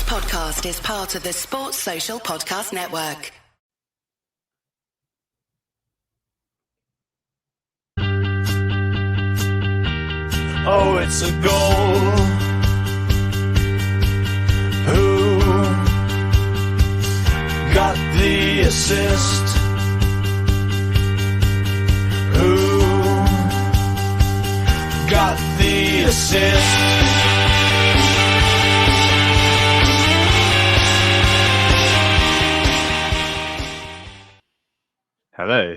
podcast is part of the Sports Social Podcast Network. Oh, it's a goal. Who got the assist? Who got the assist? Hello.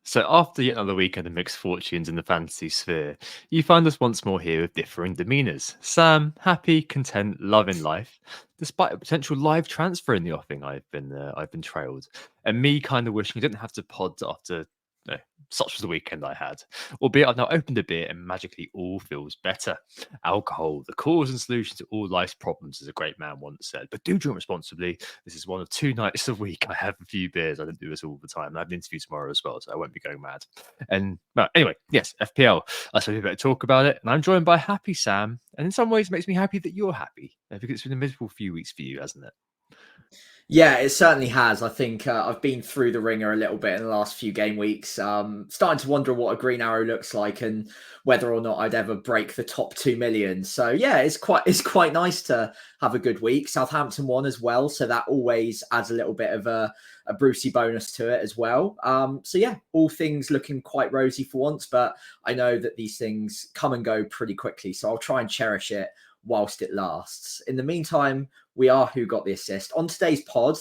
So after yet another weekend of mixed fortunes in the fantasy sphere, you find us once more here with differing demeanours. Sam, happy, content, loving life, despite a potential live transfer in the offing. I've been trailed, and me kind of wishing I didn't have to pod after such was the weekend I had. Albeit I've now opened a beer and magically all feels better. Alcohol, the cause and solution to all life's problems, as a great man once said. But do drink responsibly. This is one of 2 nights a week I have a few beers. I don't do this all the time. I have an interview tomorrow as well, so I won't be going mad. And well, anyway, yes, FPL. I suppose we better talk about it. And I'm joined by happy Sam. And in some ways, it makes me happy that you're happy because it's been a miserable few weeks for you, hasn't it? Yeah, it certainly has. I think I've been through the ringer a little bit in the last few game weeks. Starting to wonder what a green arrow looks like and whether or not I'd ever break the top 2 million. So yeah, it's quite nice to have a good week. Southampton won as well, so that always adds a little bit of a Brucey bonus to it as well. So yeah, all things looking quite rosy for once, but I know that these things come and go pretty quickly, so I'll try and cherish it whilst it lasts. In the meantime, we are Who Got the Assist. On today's pod,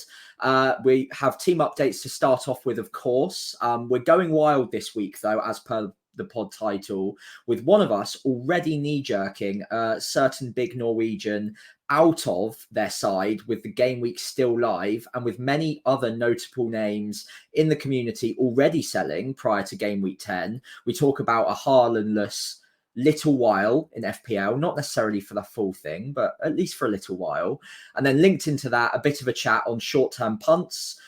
we have team updates to start off with, of course. We're going wild this week, though, as per the pod title, with one of us already knee-jerking a certain big Norwegian out of their side with the game week still live, and with many other notable names in the community already selling prior to game week 10. We talk about a Haaland-less little while in FPL, not necessarily for the full thing, but at least for a little while. And then linked into that, a bit of a chat on short-term punts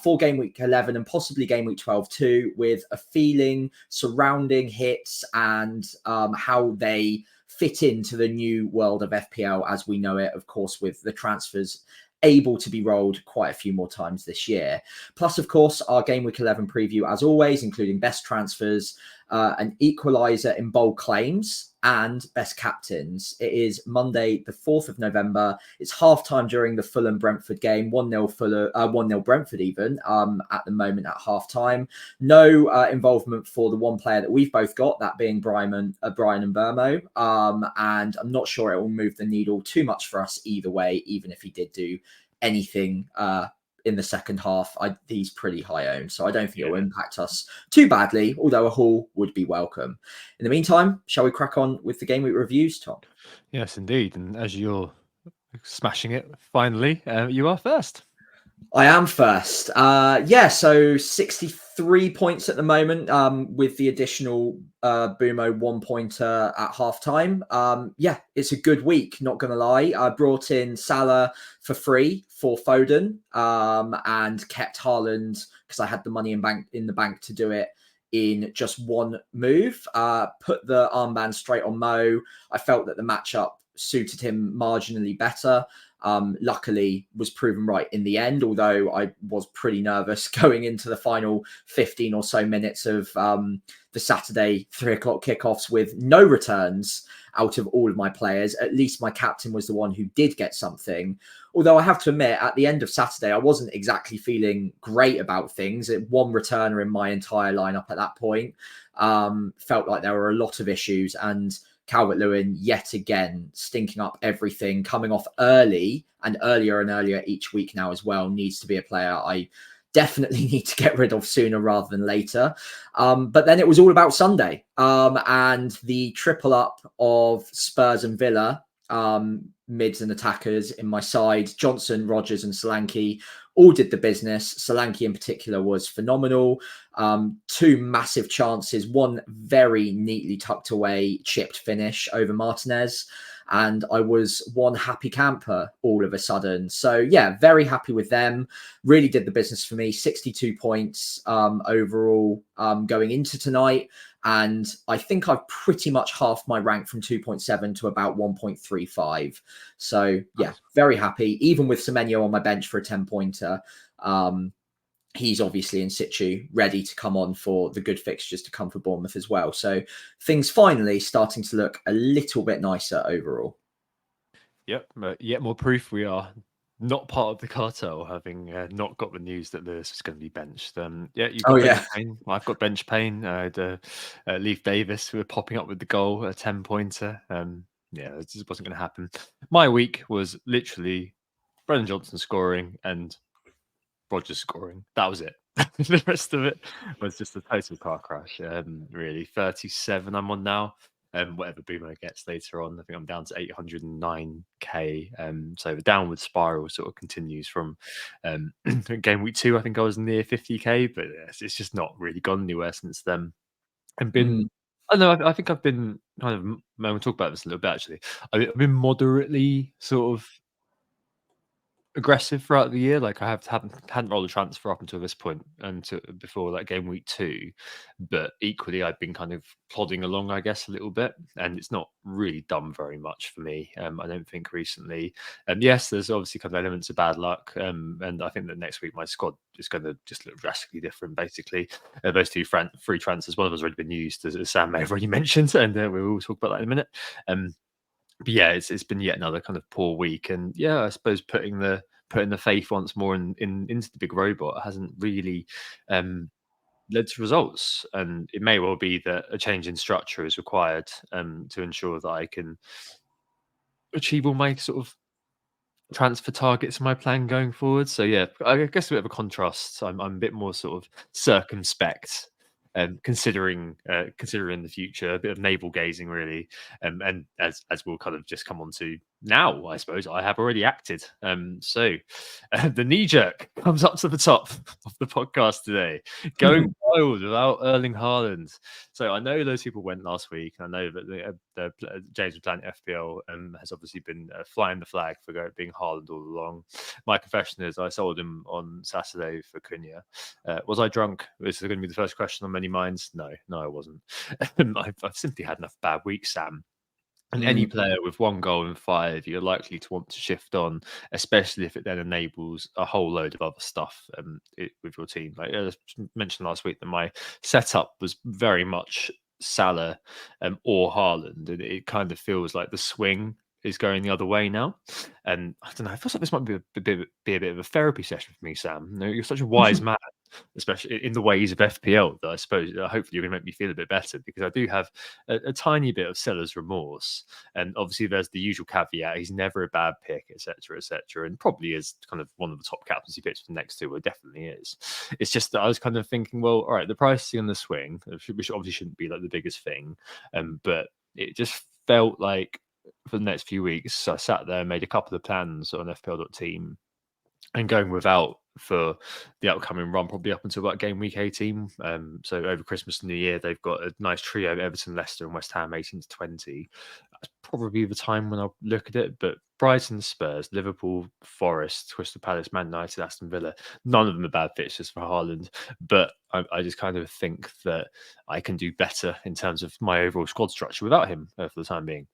for game week 11 and possibly game week 12 too, with a feeling surrounding hits and how they fit into the new world of FPL as we know it, of course, with the transfers able to be rolled quite a few more times this year. Plus, of course, our game week 11 preview, as always, including best transfers, an equaliser in bold claims, and best captains. It is Monday, the 4th of November. It's half-time during the Fulham-Brentford game, 1-0 Fulham, 1-0 Brentford even, at the moment at half-time. No involvement for the one player that we've both got, that being Brian and Burmo. And I'm not sure it will move the needle too much for us either way, even if he did do anything in the second half. He's pretty high owned, so I don't think it will impact us too badly, although a haul would be welcome. In the meantime, shall we crack on with the game week reviews, Tom? Yes, indeed. And as you're smashing it, finally, you are first. I am first. So 63 points at the moment, with the additional Boomo 1-pointer at halftime. It's a good week, not going to lie. I brought in Salah for free for Foden and kept Haaland because I had the money in the bank to do it in just one move. Put the armband straight on Mo. I felt that the matchup suited him marginally better. Luckily was proven right in the end, although I was pretty nervous going into the final 15 or so minutes of the Saturday 3:00 kickoffs with no returns out of all of my players. At least my captain was the one who did get something. Although I have to admit, at the end of Saturday, I wasn't exactly feeling great about things. One returner in my entire lineup at that point. Felt like there were a lot of issues, and Calvert-Lewin yet again stinking up everything, coming off early and earlier each week now as well. Needs to be a player I definitely need to get rid of sooner rather than later. But then it was all about Sunday and the triple up of Spurs and Villa, mids and attackers in my side. Johnson, Rodgers and Solanke all did the business. Solanke in particular was phenomenal. 2 massive chances, one very neatly tucked away chipped finish over Martinez. and I was one happy camper all of a sudden. So yeah, very happy with them. Really did the business for me. 62 points overall going into tonight. And I think I've pretty much halved my rank from 2.7 to about 1.35. So yeah, very happy. Even with Semenyo on my bench for a 10-pointer, he's obviously in situ, ready to come on for the good fixtures to come for Bournemouth as well. So things finally starting to look a little bit nicer overall. Yep, yet more proof we are not part of the cartel, having not got the news that Lewis was going to be benched. Yeah, you've got bench pain. I've got bench pain. I had Leif Davis who were popping up with the goal, a 10-pointer. Yeah, it just wasn't going to happen. My week was literally Brennan Johnson scoring and Rodgers scoring. That was it. The rest of it was just a total car crash. Really, 37 I'm on now. Whatever Boomer gets later on, I think I'm down to 809k. So the downward spiral sort of continues from game week 2. I think I was near 50k, but it's just not really gone anywhere since then. And been, I don't know, I think I've been kind of, we'll talk about this a little bit actually. I've been moderately sort of aggressive throughout the year. Like I hadn't rolled a transfer up until this point and before that game week 2, but equally I've been kind of plodding along, I guess, a little bit, and it's not really done very much for me. I don't think recently. Yes, there's obviously kind of elements of bad luck, and I think that next week my squad is going to just look drastically different. Basically, those two free transfers, one of them has already been used, as Sam may have already mentioned, and we will talk about that in a minute. But yeah, it's been yet another kind of poor week, and yeah, I suppose putting the faith once more into the big robot hasn't really led to results, and it may well be that a change in structure is required to ensure that I can achieve all my sort of transfer targets in my plan going forward. So yeah, I guess a bit of a contrast. I'm a bit more sort of circumspect, considering the future, a bit of navel gazing really, and as we'll kind of just come on to now, I suppose I have already acted. So the knee jerk comes up to the top of the podcast today, going wild without Erling Haaland. So I know those people went last week, and I know that the James Planet FPL has obviously been flying the flag for being Haaland all along. My confession is I sold him on Saturday for Cunha. Was I drunk? This is going to be the first question on many minds. No, I wasn't. I've simply had enough bad weeks, Sam. And any player with 1 goal in 5, you're likely to want to shift on, especially if it then enables a whole load of other stuff with your team. Like I mentioned last week that my setup was very much Salah or Haaland, and it kind of feels like the swing is going the other way now. And I don't know, I feel like this might be a bit of a therapy session for me, Sam. You know, you're such a wise man, especially in the ways of FPL, that I suppose hopefully you're going to make me feel a bit better, because I do have a tiny bit of seller's remorse. And obviously there's the usual caveat, he's never a bad pick, etc., and probably is kind of one of the top captaincy picks for the next 2. It definitely is. It's just that I was kind of thinking, well, all right, the pricing on the swing, which obviously shouldn't be like the biggest thing, but it just felt like for the next few weeks, I sat there, made a couple of plans on FPL.team, and going without for the upcoming run, probably up until about game week 18. So over Christmas and New Year, they've got a nice trio: Everton, Leicester, and West Ham, 18 to 20. That's probably the time when I'll look at it. But Brighton, Spurs, Liverpool, Forest, Crystal Palace, Man United, Aston Villa, none of them are bad fixtures for Haaland. But I just kind of think that I can do better in terms of my overall squad structure without him for the time being.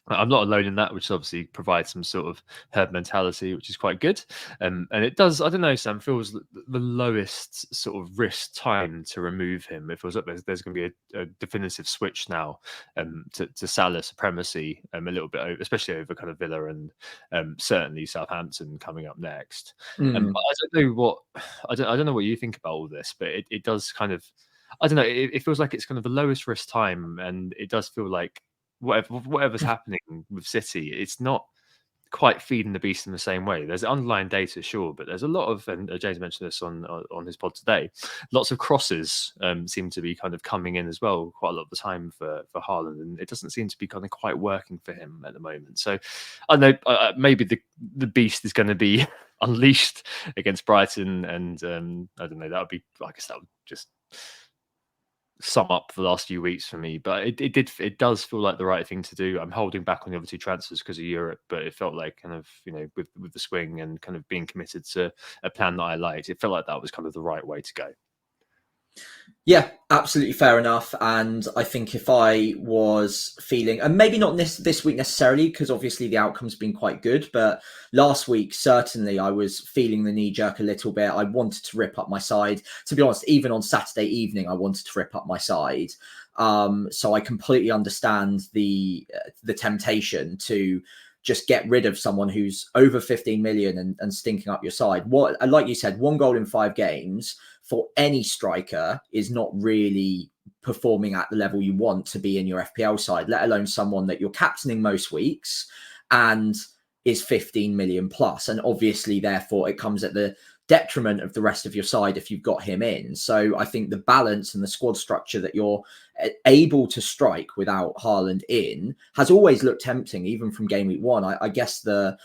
I'm not alone in that, which obviously provides some sort of herd mentality, which is quite good. And it does, I don't know, Sam, feels the lowest sort of risk time to remove him. It feels like there's going to be a definitive switch now to Salah supremacy a little bit, especially over kind of Villa and certainly Southampton coming up next. I don't know what you think about all this, but it does kind of, I don't know, it feels like it's kind of the lowest risk time, and it does feel like whatever's happening with City, it's not quite feeding the beast in the same way. There's underlying data, sure, but there's a lot of, and James mentioned this on his pod today, lots of crosses seem to be kind of coming in as well quite a lot of the time for Haaland, and it doesn't seem to be kind of quite working for him at the moment. So I know maybe the beast is going to be unleashed against Brighton, and I don't know, that would be, I guess that would just sum up the last few weeks for me, but it does feel like the right thing to do. I'm holding back on the other two transfers because of Europe, but it felt like kind of, with the swing and kind of being committed to a plan that I liked, it felt like that was kind of the right way to go. Yeah, absolutely fair enough. And I think if I was feeling, and maybe not this week necessarily, because obviously the outcome's been quite good, but last week, certainly I was feeling the knee jerk a little bit. I wanted to rip up my side. To be honest, even on Saturday evening, I wanted to rip up my side. So I completely understand the temptation to just get rid of someone who's over 15 million and stinking up your side. What, like you said, 1 goal in 5 games for any striker is not really performing at the level you want to be in your FPL side, let alone someone that you're captaining most weeks and is 15 million plus. And obviously, therefore, it comes at the detriment of the rest of your side if you've got him in. So I think the balance and the squad structure that you're able to strike without Haaland in has always looked tempting, even from game week 1. I guess the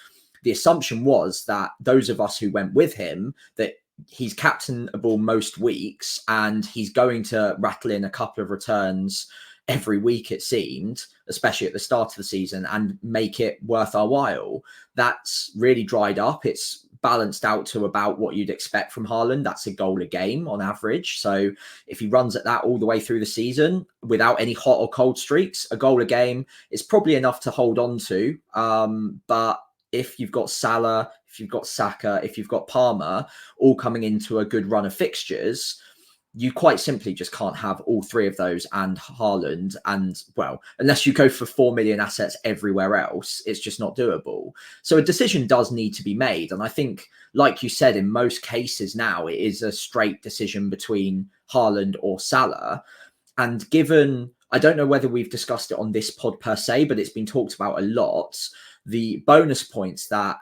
assumption was that those of us who went with him, that he's captainable most weeks and he's going to rattle in a couple of returns every week, it seemed, especially at the start of the season, and make it worth our while. That's really dried up. It's balanced out to about what you'd expect from Haaland. That's a goal a game on average. So if he runs at that all the way through the season without any hot or cold streaks, a goal a game is probably enough to hold on to. But if you've got Salah, if you've got Saka, if you've got Palmer all coming into a good run of fixtures, you quite simply just can't have all 3 of those and Haaland. And, well, unless you go for 4 million assets everywhere else, it's just not doable. So a decision does need to be made. And I think, like you said, in most cases now, it is a straight decision between Haaland or Salah. And given, I don't know whether we've discussed it on this pod per se, but it's been talked about a lot, the bonus points that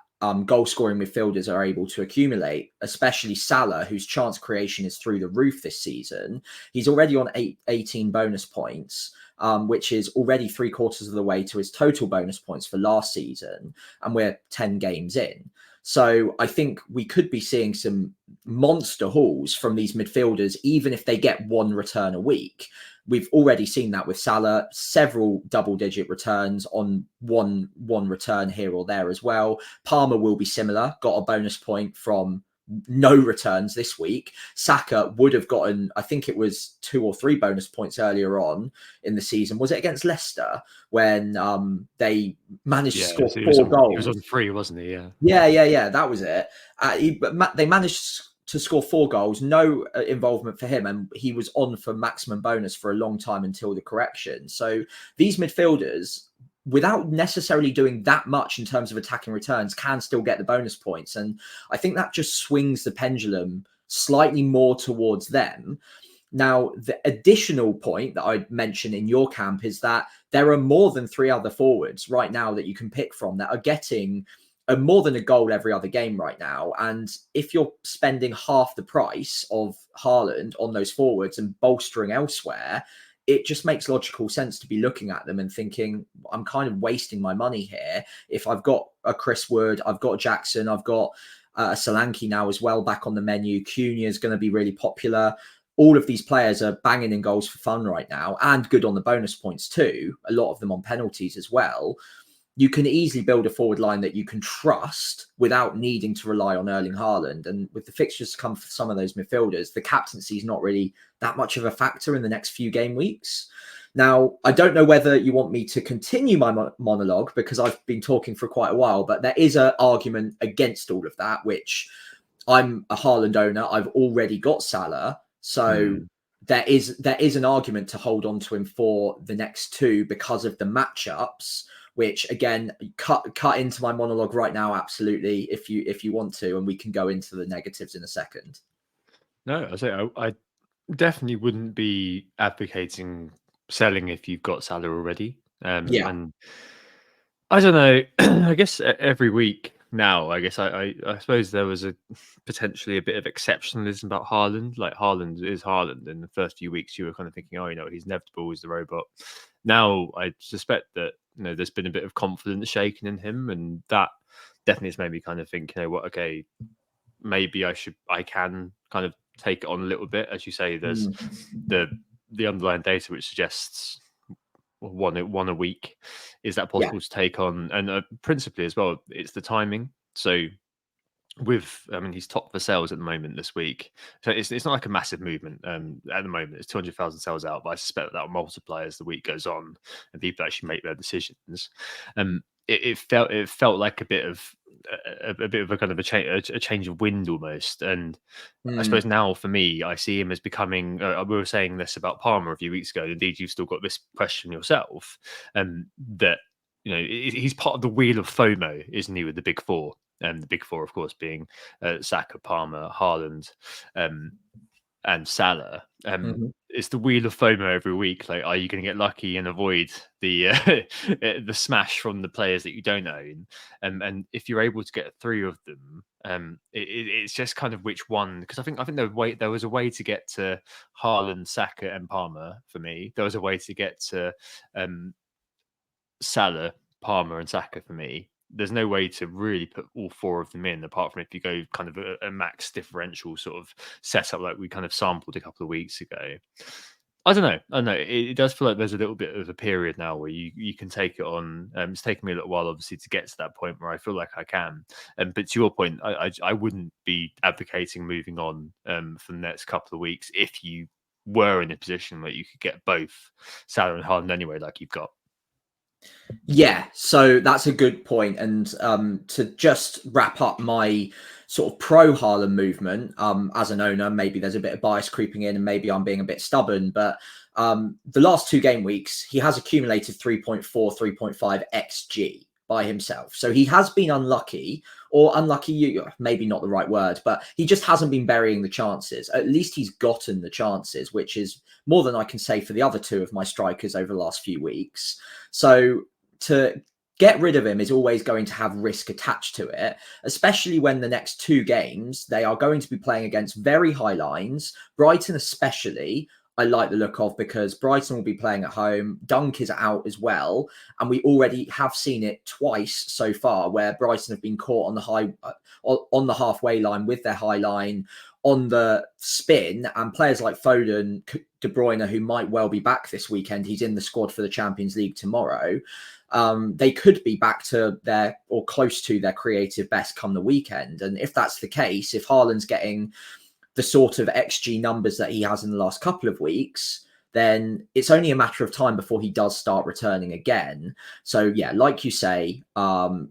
goal scoring midfielders are able to accumulate, especially Salah, whose chance creation is through the roof this season. He's already on 18 bonus points, which is already 3/4 of the way to his total bonus points for last season. And we're 10 games in. So I think we could be seeing some monster hauls from these midfielders, even if they get 1 return a week. We've already seen that with Salah, several double-digit returns on one return here or there as well. Palmer will be similar, got a bonus point from no returns this week. Saka would have gotten, I think it was 2 or 3 bonus points earlier on in the season. Was it against Leicester when they managed to score 4 goals? He was on 3, wasn't he? Yeah. That was it. They managed to score 4 goals, no involvement for him, and he was on for maximum bonus for a long time until the correction. So these midfielders, without necessarily doing that much in terms of attacking returns, can still get the bonus points. And I think that just swings the pendulum slightly more towards them. Now, the additional point that I'd mention in your camp is that there are more than 3 other forwards right now that you can pick from that are getting more than a goal every other game right now. And if you're spending half the price of Haaland on those forwards and bolstering elsewhere, it just makes logical sense to be looking at them and thinking, I'm kind of wasting my money here. If I've got a Chris Wood, I've got Jackson, I've got a Solanke now as well back on the menu. Cunha is going to be really popular. All of these players are banging in goals for fun right now and good on the bonus points too. A lot of them on penalties as well. You can easily build a forward line that you can trust without needing to rely on Erling Haaland. And with the fixtures to come for some of those midfielders, the captaincy is not really that much of a factor in the next few game weeks. Now, I don't know whether you want me to continue my monologue because I've been talking for quite a while, but there is an argument against all of that, which I'm a Haaland owner. I've already got Salah. So there is an argument to hold on to him for the next 2 because of the matchups, which again, cut into my monologue right now, absolutely, if you want to, and we can go into the negatives in a second. No, I definitely wouldn't be advocating selling if you've got Salah already. And I don't know, I guess every week now, I guess I suppose there was potentially a bit of exceptionalism about Haaland. Like Haaland is Haaland. In the first few weeks, you were kind of thinking, oh, he's inevitable, he's the robot. Now I suspect that there's been a bit of confidence shaken in him, and that definitely has made me kind of think, okay, maybe I can kind of take it on a little bit. As you say, there's the the underlying data which suggests one a week. Is that Yeah. possible to take on? And principally as well, it's the timing. So he's top for sales at the moment this week, so it's not like a massive movement. At the moment, it's 200,000 sales out, but I suspect that will multiply as the week goes on and people actually make their decisions. It felt like a bit of a kind of a change of wind almost. And I suppose now for me, I see him as becoming. We were saying this about Palmer a few weeks ago. Indeed, you've still got this question yourself, that he's part of the wheel of FOMO, isn't he, with the big four? The big four, of course, being Saka, Palmer, Haaland, and Salah. It's the wheel of FOMO every week. Like, are you going to get lucky and avoid the the smash from the players that you don't own? And if you're able to get 3 of them, it's just kind of which one. Because I think there was a way to get to Haaland, Saka, and Palmer for me. There was a way to get to Salah, Palmer, and Saka for me. There's no way to really put all 4 of them in, apart from if you go kind of a max differential sort of setup like we kind of sampled a couple of weeks ago. I don't know. It does feel like there's a little bit of a period now where you can take it on. It's taken me a little while, obviously, to get to that point where I feel like I can. But to your point, I wouldn't be advocating moving on for the next couple of weeks if you were in a position where you could get both Salah and Haaland anyway, like you've got. Yeah, so that's a good point. And to just wrap up my sort of pro Haaland movement, as an owner, maybe there's a bit of bias creeping in and maybe I'm being a bit stubborn, but the last 2 game weeks, he has accumulated 3.4, 3.5 XG by himself. So he has been unlucky, or unlucky, maybe not the right word, but he just hasn't been burying the chances. At least he's gotten the chances, which is more than I can say for the other 2 of my strikers over the last few weeks. So to get rid of him is always going to have risk attached to it, especially when the next 2 games, they are going to be playing against very high lines. Brighton especially, I like the look of, because Brighton will be playing at home. Dunk is out as well. And we already have seen it twice so far where Brighton have been caught on the halfway line with their high line on the spin, and players like Foden, De Bruyne, who might well be back this weekend. He's in the squad for the Champions League tomorrow. They could be back to their, or close to their creative best come the weekend. And if that's the case, if Haaland's getting the sort of XG numbers that he has in the last couple of weeks, then it's only a matter of time before he does start returning again. So yeah, like you say,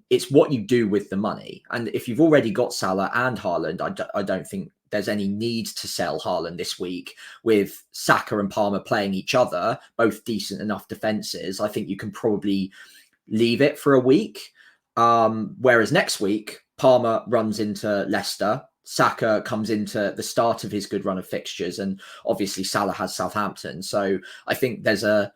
it's what you do with the money. And if you've already got Salah and Haaland, I don't think there's any need to sell Haaland this week with Saka and Palmer playing each other, both decent enough defenses. I think you can probably leave it for a week. Whereas next week, Palmer runs into Leicester, Saka comes into the start of his good run of fixtures, and obviously Salah has Southampton. So I think there's a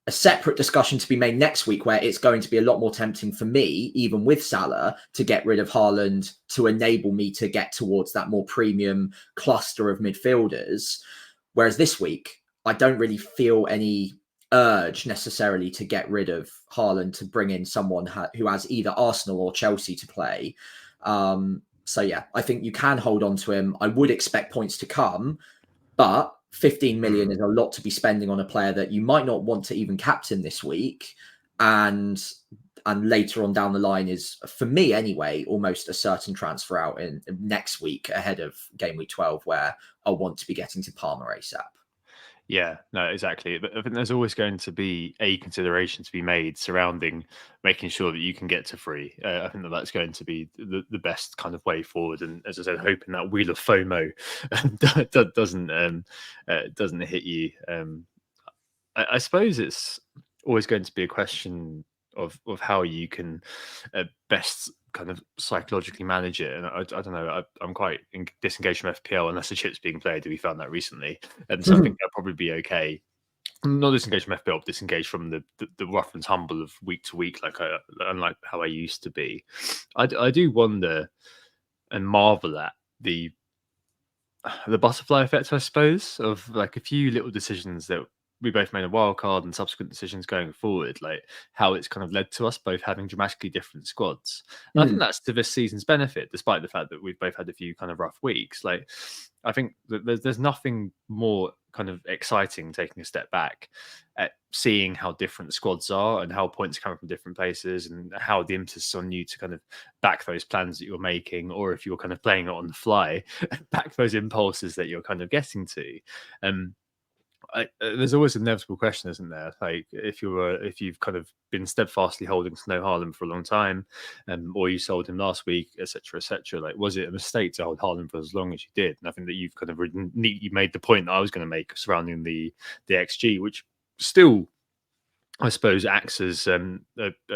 separate discussion to be made next week where it's going to be a lot more tempting for me, even with Salah, to get rid of Haaland to enable me to get towards that more premium cluster of midfielders. Whereas this week, I don't really feel any urge necessarily to get rid of Haaland to bring in someone who has either Arsenal or Chelsea to play. So yeah, I think you can hold on to him. I would expect points to come, but 15 million is a lot to be spending on a player that you might not want to even captain this week. And later on down the line is, for me anyway, almost a certain transfer out in next week ahead of game week 12, where I'll want to be getting to Palmer ASAP. Yeah, no, exactly. But I think there's always going to be a consideration to be made surrounding making sure that you can get to free. I think that's going to be the best kind of way forward. And as I said, hoping that wheel of FOMO doesn't hit you. I suppose it's always going to be a question of how you can best kind of psychologically manage it. And I don't know, I'm quite disengaged from FPL unless the chip's being played. We found that recently, and so I think that'll probably be okay. Not disengaged from FPL, but disengaged from the rough and tumble of week to week, unlike how I used to be. I do wonder and marvel at the butterfly effect, I suppose, of like a few little decisions that we both made a wild card and subsequent decisions going forward, like how it's kind of led to us both having dramatically different squads. And I think that's to this season's benefit, despite the fact that we've both had a few kind of rough weeks. Like, I think that there's nothing more kind of exciting taking a step back at seeing how different squads are and how points come from different places and how the impetus is on you to kind of back those plans that you're making, or if you're kind of playing it on the fly, back those impulses that you're kind of getting to. There's always an inevitable question, isn't there? Like if you've kind of been steadfastly holding to no Haaland for a long time, or you sold him last week, etc., etc. Like, was it a mistake to hold Haaland for as long as you did? And I think that you've kind of neatly made the point that I was going to make surrounding the XG, which still, I suppose, acts as a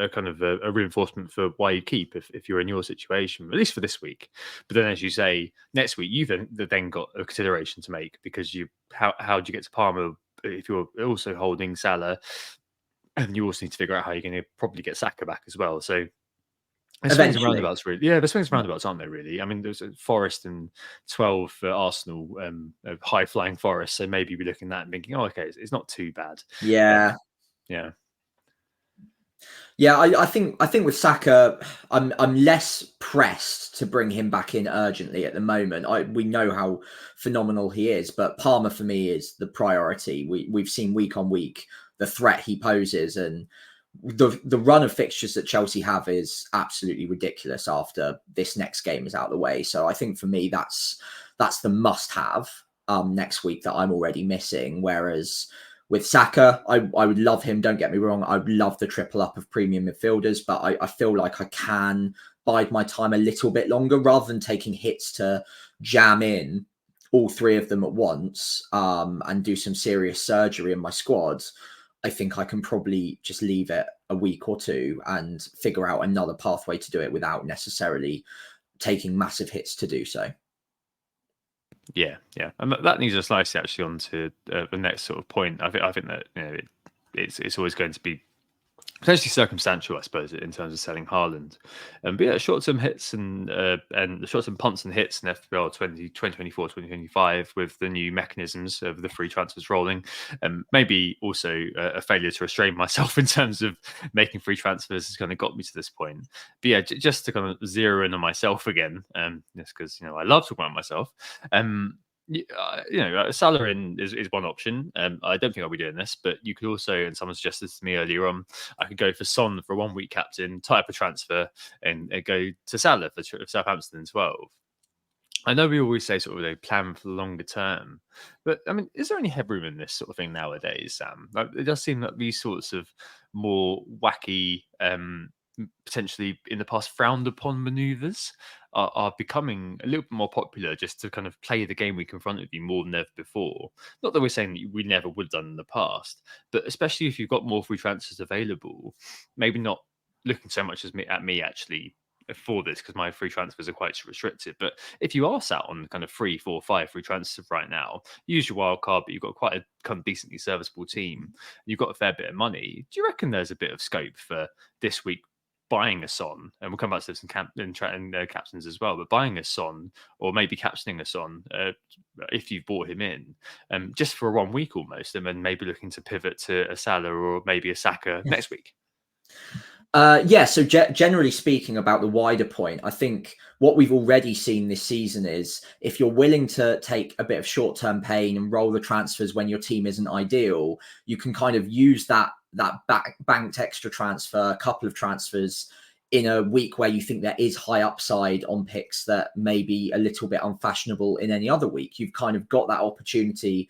kind of a reinforcement for why you keep if you're in your situation, at least for this week. But then, as you say, next week you've then got a consideration to make, because how do you get to Parma if you're also holding Salah, and you also need to figure out how you're going to probably get Saka back as well. So there's swings and roundabouts, really. Yeah, there's swings and roundabouts, aren't there? Really. I mean, there's a Forest and 12 for Arsenal, a high flying Forest. So maybe we're looking at that and thinking, oh, okay, it's not too bad. Yeah. Yeah. Yeah, I think with Saka, I'm less pressed to bring him back in urgently at the moment. We know how phenomenal he is, but Palmer for me is the priority. We've seen week on week the threat he poses, and the run of fixtures that Chelsea have is absolutely ridiculous after this next game is out of the way. So I think for me that's the must have next week that I'm already missing. Whereas with Saka, I would love him. Don't get me wrong. I would love the triple up of premium midfielders, but I feel like I can bide my time a little bit longer rather than taking hits to jam in all three of them at once and do some serious surgery in my squad. I think I can probably just leave it a week or two and figure out another pathway to do it without necessarily taking massive hits to do so. Yeah, and that leads us nicely actually onto the next sort of point. I think that it's always going to be potentially circumstantial, I suppose, in terms of selling Haaland. But yeah, short-term hits and short-term punts and hits in FPL 2024, 2025 with the new mechanisms of the free transfers rolling. Maybe also a failure to restrain myself in terms of making free transfers has kind of got me to this point. But yeah, just to kind of zero in on myself again, just because I love talking about myself. Salah in is one option. I don't think I'll be doing this, but you could also, and someone suggested to me earlier on, I could go for Son for a 1 week captain, type of transfer, and go to Salah for Southampton in 12. I know we always say sort of a plan for the longer term, but I mean, is there any headroom in this sort of thing nowadays, Sam? Like, it does seem that these sorts of more wacky, potentially in the past frowned upon maneuvers are becoming a little bit more popular, just to kind of play the game week in front of you more than ever before. Not that we're saying that we never would have done in the past, but especially if you've got more free transfers available, maybe not looking so much at me actually for this, because my free transfers are quite restricted. But if you are sat on kind of 3, 4, 5 free transfers right now, use your wild card, but you've got quite a kind of decently serviceable team, you've got a fair bit of money. Do you reckon there's a bit of scope for this week buying a Son, and we'll come back to this in captains as well, but buying a Son or maybe captaining a Son if you've bought him in, just for 1 week almost, and then maybe looking to pivot to a Salah or maybe a Saka next week? So generally speaking, about the wider point, I think what we've already seen this season is if you're willing to take a bit of short-term pain and roll the transfers when your team isn't ideal, you can kind of use that banked extra transfer, a couple of transfers in a week where you think there is high upside on picks that may be a little bit unfashionable in any other week. You've kind of got that opportunity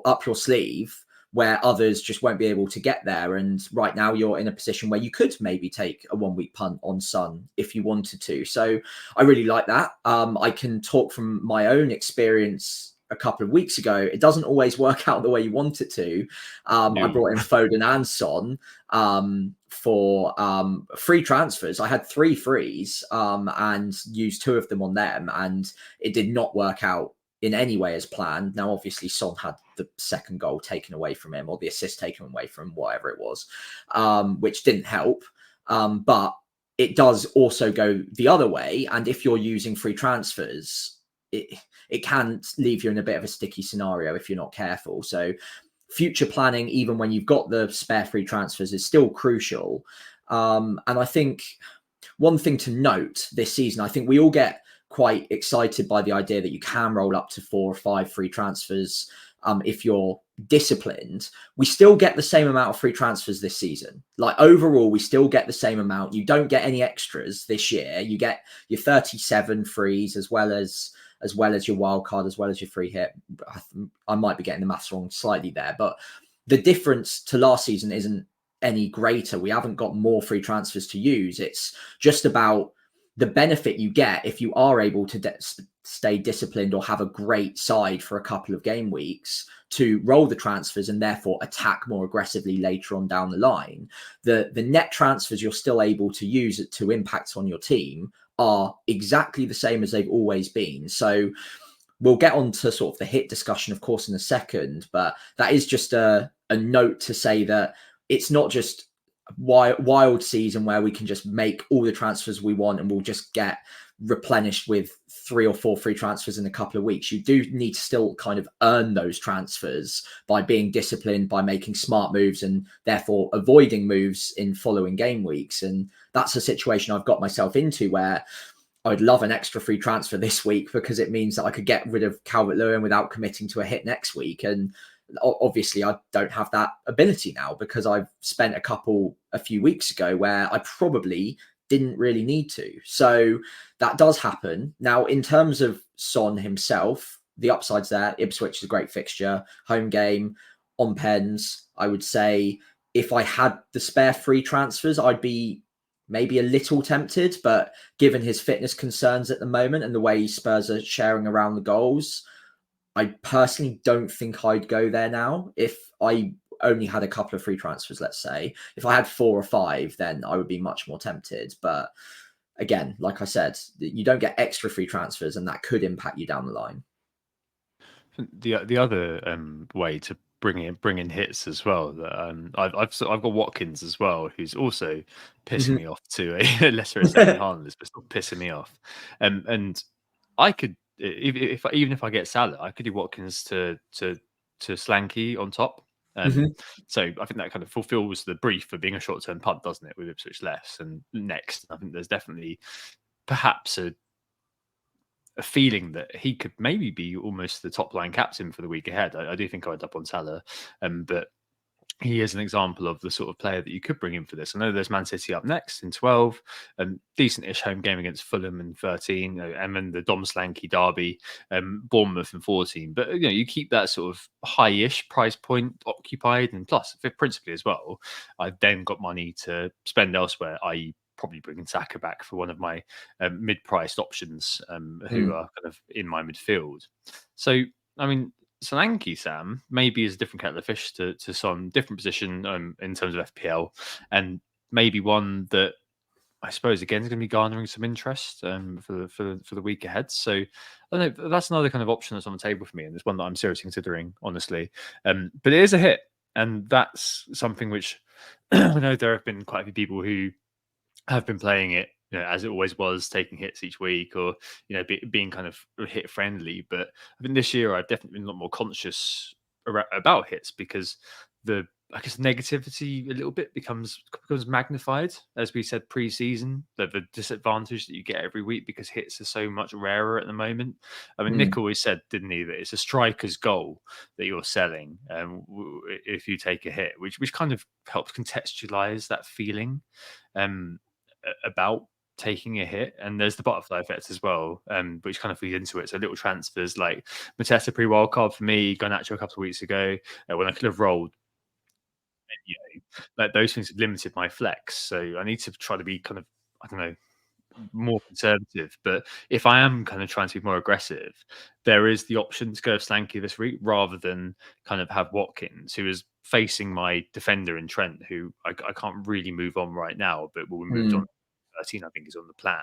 up your sleeve where others just won't be able to get there. And right now you're in a position where you could maybe take a 1 week punt on Son if you wanted to. So I really like that. I can talk from my own experience. A couple of weeks ago, it doesn't always work out the way you want it to. No. I brought in Foden and Son for free transfers. I had 3 frees and used 2 of them on them, and it did not work out in any way as planned. Now, obviously, Son had the second goal taken away from him, or the assist taken away from him, whatever it was, which didn't help. But it does also go the other way. And if you're using free transfers, it can leave you in a bit of a sticky scenario if you're not careful. So future planning, even when you've got the spare free transfers, is still crucial. And I think one thing to note this season, I think we all get quite excited by the idea that you can roll up to 4 or 5 free transfers if you're disciplined, we still get the same amount of free transfers this season. Like overall, we still get the same amount. You don't get any extras this year. You get your 37 frees as well as your wild card, as well as your free hit. I might be getting the maths wrong slightly there, but the difference to last season isn't any greater. We haven't got more free transfers to use. It's just about the benefit you get if you are able to stay disciplined or have a great side for a couple of game weeks to roll the transfers and therefore attack more aggressively later on down the line. The net transfers you're still able to use to impact on your team are exactly the same as they've always been. So we'll get on to sort of the hit discussion, of course, in a second, but that is just a note to say that it's not just wild season where we can just make all the transfers we want and we'll just get replenished with 3 or 4 free transfers in a couple of weeks. You do need to still kind of earn those transfers by being disciplined, by making smart moves and therefore avoiding moves in following game weeks. And that's a situation I've got myself into where I'd love an extra free transfer this week because it means that I could get rid of Calvert-Lewin without committing to a hit next week. And obviously I don't have that ability now because I've spent a few weeks ago where I probably didn't really need to. So that does happen. Now, in terms of Son himself, the upsides there, Ipswich is a great fixture, home game on pens. I would say if I had the spare free transfers, I'd be maybe a little tempted, but given his fitness concerns at the moment and the way Spurs are sharing around the goals, I personally don't think I'd go there now. If I only had a couple of free transfers, let's say, if I had 4 or 5, then I would be much more tempted. But again, like I said, you don't get extra free transfers and that could impact you down the line. The other way to bring in hits as well, that I've got Watkins as well, who's also pissing me off to a lesser extent than Haaland, but still pissing me off. And I could, even if I get Salah, I could do Watkins to Slanky on top. So I think that kind of fulfills the brief for being a short-term punt, doesn't it, with Ipswich less and next. I think there's definitely perhaps a feeling that he could maybe be almost the top line captain for the week ahead. I do think I would up on Salah, but he is an example of the sort of player that you could bring in for this. I know there's Man City up next in 12, decent-ish home game against Fulham in 13, and then the Dom Slanky derby, Bournemouth in 14. But you keep that sort of high-ish price point occupied, and plus, principally as well, I've then got money to spend elsewhere, i.e., probably bringing Saka back for one of my mid-priced options who are kind of in my midfield. So, I mean, Solanke, Sam, maybe is a different kettle of fish to some different position in terms of FPL, and maybe one that I suppose again is going to be garnering some interest for the week ahead. So I don't know, that's another kind of option that's on the table for me, and it's one that I'm seriously considering, honestly. But it is a hit, and that's something which I know there have been quite a few people who have been playing it, as it always was, taking hits each week, or being kind of hit friendly. But I think this year I've definitely been a lot more conscious about hits because I guess negativity a little bit becomes magnified, as we said pre-season. The disadvantage that you get every week because hits are so much rarer at the moment. I mean, Nick always said, didn't he, that it's a striker's goal that you're selling if you take a hit, which kind of helps contextualize that feeling about taking a hit. And there's the butterfly effect as well, which kind of feeds into it. So little transfers like Mateta pre-wild card for me, Garnacho a couple of weeks ago, when I could have rolled. Like those things have limited my flex. So I need to try to be kind of, I don't know, more conservative. But if I am kind of trying to be more aggressive, there is the option to go with Slanky this week rather than kind of have Watkins, who is facing my defender in Trent, who I can't really move on right now, but will be moved on. 13, I think, is on the plan.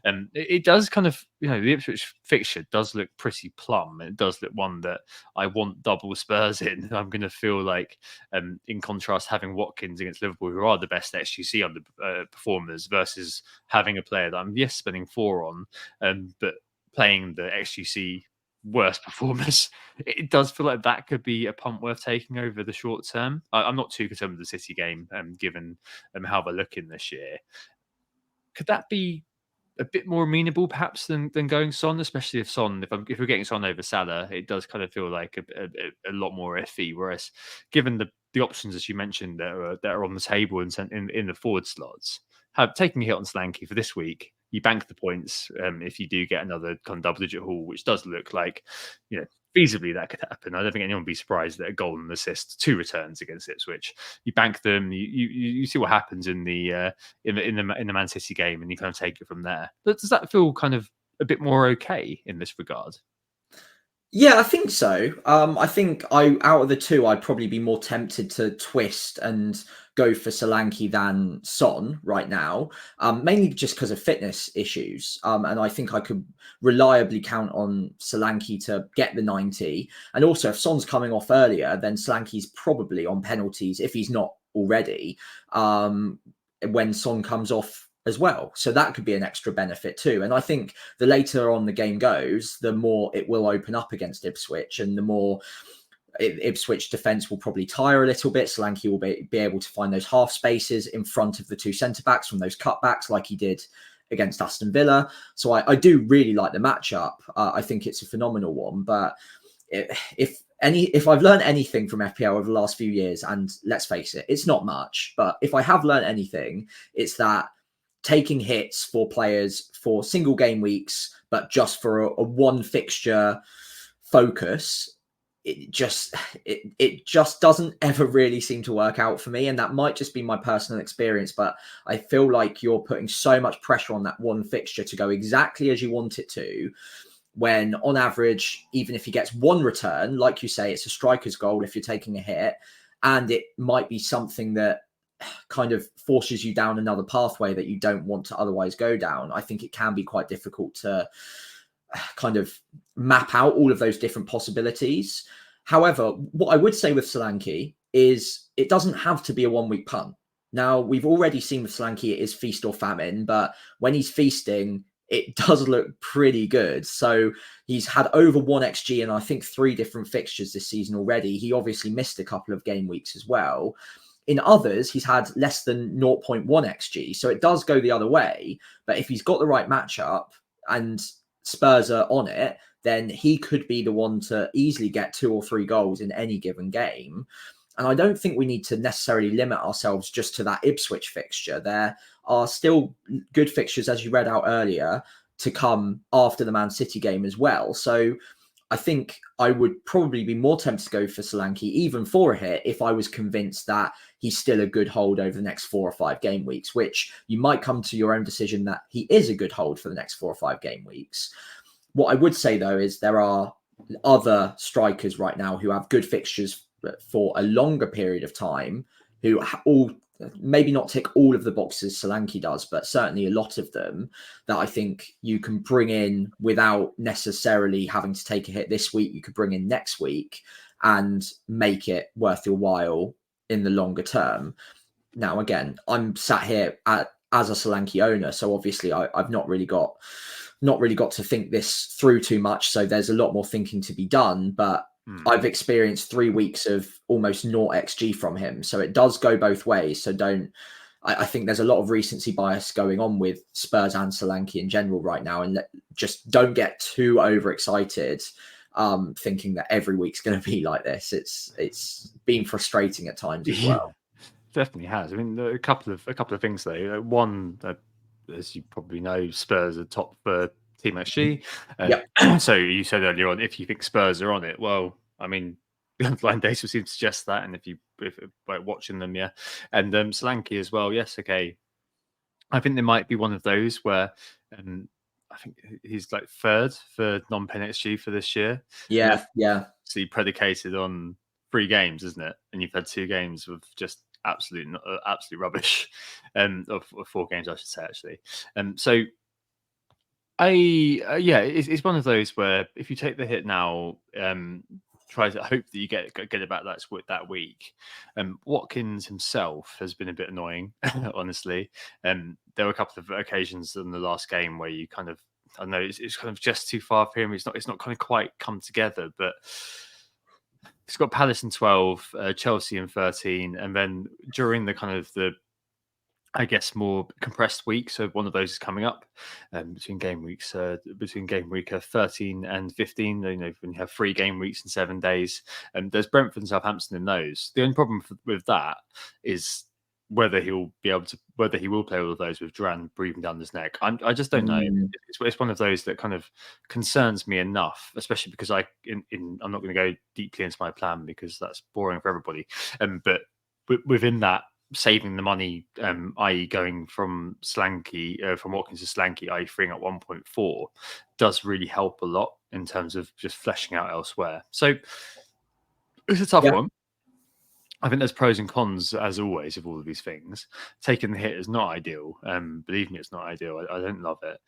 And it does kind of, the Ipswich fixture does look pretty plumb. It does look one that I want double Spurs in. I'm going to feel like, in contrast, having Watkins against Liverpool, who are the best XGC on the performers, versus having a player that I'm, spending 4 on, but playing the XGC worst performers. It does feel like that could be a punt worth taking over the short term. I'm not too concerned with the City game, given how they're looking this year. Could that be a bit more amenable perhaps than going Son, especially if we're getting Son over Salah, it does kind of feel like a lot more iffy. Whereas given the options as you mentioned that are on the table in the forward slots, taking a hit on Solanke for this week, you bank the points if you do get another kind of double-digit haul, which does look like, feasibly that could happen. I don't think anyone would be surprised that a goal and assist, 2 returns against Ipswich. You bank them, you see what happens in the Man City game, and you kind of take it from there. But does that feel kind of a bit more okay in this regard? Yeah, I think so. I think out of the two, I'd probably be more tempted to twist and go for Solanke than Son right now, mainly just because of fitness issues. And I think I could reliably count on Solanke to get the 90. And also, if Son's coming off earlier, then Solanke's probably on penalties if he's not already, when Son comes off as well. So that could be an extra benefit too. And I think the later on the game goes, the more it will open up against Ipswich, and the more Ipswich defence will probably tire a little bit. Solanke will be able to find those half spaces in front of the 2 centre-backs from those cutbacks like he did against Aston Villa. So I do really like the matchup. I think it's a phenomenal one. But if I've learned anything from FPL over the last few years, and let's face it, it's not much, but if I have learned anything, it's that taking hits for players for single game weeks, but just for a one fixture focus, it just doesn't ever really seem to work out for me. And that might just be my personal experience, but I feel like you're putting so much pressure on that one fixture to go exactly as you want it to, when on average, even if he gets 1 return, like you say, it's a striker's goal if you're taking a hit, and it might be something that kind of forces you down another pathway that you don't want to otherwise go down. I think it can be quite difficult to kind of map out all of those different possibilities. However, what I would say with Solanke is it doesn't have to be a 1-week punt. Now, we've already seen with Solanke it is feast or famine, but when he's feasting, it does look pretty good. So he's had over 1 XG in, I think, 3 different fixtures this season already. He obviously missed a couple of game weeks as well. In others, he's had less than 0.1 XG. So it does go the other way. But if he's got the right matchup and Spurs are on it, then he could be the one to easily get 2 or 3 goals in any given game. And I don't think we need to necessarily limit ourselves just to that Ipswich fixture. There are still good fixtures, as you read out earlier, to come after the Man City game as well. So I think I would probably be more tempted to go for Solanke, even for a hit, if I was convinced that he's still a good hold over the next 4 or 5 game weeks, which you might come to your own decision that he is a good hold for the next 4 or 5 game weeks. What I would say, though, is there are other strikers right now who have good fixtures for a longer period of time, who all maybe not tick all of the boxes Solanke does, but certainly a lot of them, that I think you can bring in without necessarily having to take a hit this week. You could bring in next week and make it worth your while in the longer term. Now, again, I'm sat here as a Solanke owner, so obviously I've not really got to think this through too much. So there's a lot more thinking to be done, but I've experienced 3 weeks of almost 0 XG from him. So it does go both ways. So I think there's a lot of recency bias going on with Spurs and Solanke in general right now. And just don't get too overexcited, thinking that every week's going to be like this. It's been frustrating at times as well. Definitely has. I mean, a couple of things though. One, as you probably know, Spurs are top team XG. Yep. So you said earlier on, if you think Spurs are on it, well, I mean, the underlying data seems to suggest that. And if by watching them, yeah, and Solanke as well, yes, okay. I think there might be one of those where I think he's like 3rd for non-pen XG for this year. Yeah. So you predicated on 3 games, isn't it? And you've had 2 games with just absolute rubbish, of 4 games, I should say, actually. So it's one of those where if you take the hit now, try to hope that you get it back that week. Watkins himself has been a bit annoying, honestly. There were a couple of occasions in the last game where you kind of, I know it's kind of just too far for him. It's not kind of quite come together, but he's got Palace in 12, Chelsea in 13, and then during the kind of the I guess, more compressed week. So one of those is coming up between game week 13 and 15. You know, when you have 3 game weeks in 7 days, and there's Brentford and Southampton in those. The only problem with that is whether he will play all of those with Duran breathing down his neck. I just don't know. It's one of those that kind of concerns me enough, especially because I'm not going to go deeply into my plan because that's boring for everybody. But within that, saving the money, i.e. going from Watkins to Slanky, i.e. freeing up 1.4, does really help a lot in terms of just fleshing out elsewhere. So it's a tough one. I think there's pros and cons, as always, of all of these things. Taking the hit is not ideal. Believe me, it's not ideal. I don't love it.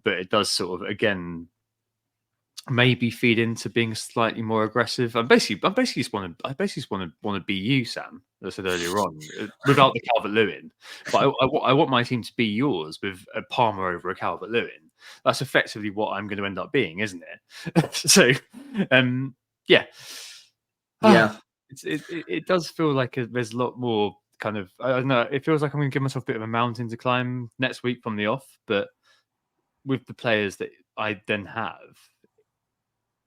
But it does sort of, again, maybe feed into being slightly more aggressive. I basically just want to be you, Sam. As I said earlier on, without the Calvert-Lewin. But I want my team to be yours with a Palmer over a Calvert-Lewin. That's effectively what I'm going to end up being, isn't it? So, yeah. It does feel like there's a lot more kind of, I don't know. It feels like I'm going to give myself a bit of a mountain to climb next week from the off, but with the players that I then have,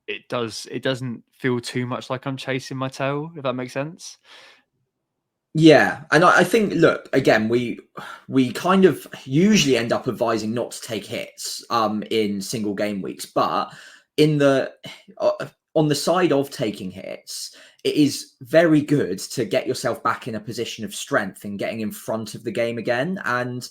it doesn't feel too much like I'm chasing my tail, if that makes sense. Yeah, and I think, look, again, we kind of usually end up advising not to take hits in single game weeks, but in the on the side of taking hits, it is very good to get yourself back in a position of strength and getting in front of the game again, and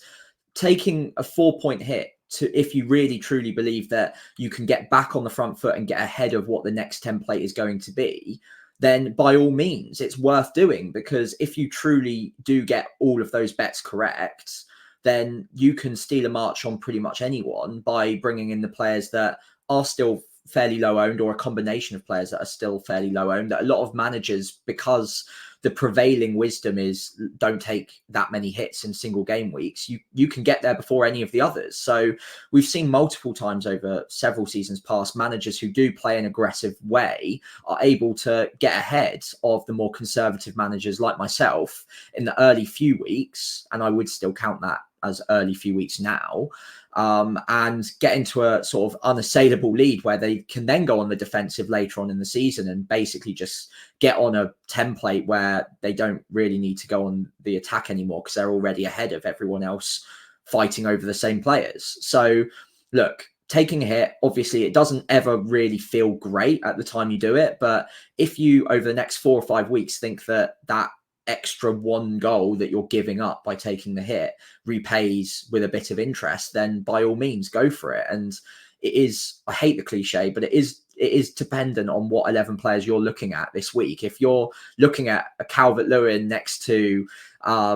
taking a 4-point hit if you really truly believe that you can get back on the front foot and get ahead of what the next template is going to be, then by all means, it's worth doing, because if you truly do get all of those bets correct, then you can steal a march on pretty much anyone by bringing in the players that are still fairly low owned, or a combination of players that are still fairly low owned. That a lot of managers, because the prevailing wisdom is don't take that many hits in single game weeks, you can get there before any of the others. So we've seen multiple times over several seasons past, managers who do play an aggressive way are able to get ahead of the more conservative managers like myself in the early few weeks, and I would still count that as early few weeks now, and get into a sort of unassailable lead where they can then go on the defensive later on in the season and basically just get on a template where they don't really need to go on the attack anymore because they're already ahead of everyone else fighting over the same players. So look, taking a hit, obviously it doesn't ever really feel great at the time you do it, but if you over the next 4 or 5 weeks think that extra 1 goal that you're giving up by taking the hit repays with a bit of interest, then by all means go for it. And it is, I hate the cliche, but it is dependent on what 11 players you're looking at this week. If you're looking at a Calvert-Lewin next to I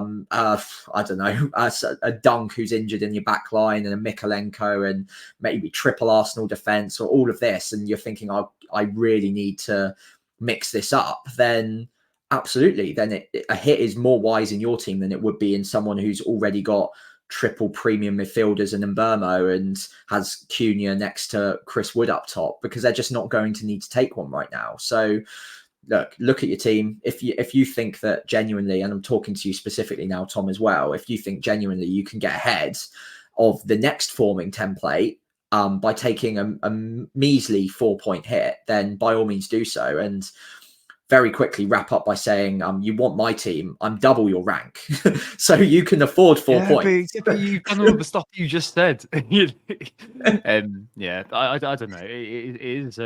don't know, a Dunk who's injured in your back line, and a Mikolenko, and maybe triple Arsenal defense, or all of this, and you're thinking I really need to mix this up, then absolutely, then a hit is more wise in your team than it would be in someone who's already got triple premium midfielders and Mbermo and has Cunha next to Chris Wood up top, because they're just not going to need to take one right now. So look at your team. If you think that genuinely, and I'm talking to you specifically now, Tom, as well, if you think genuinely you can get ahead of the next forming template by taking a measly 4-point hit, then by all means do so. And very quickly wrap up by saying, you want my team, I'm double your rank. So you can afford 4 points. But you've done all the stuff you just said. I don't know. It is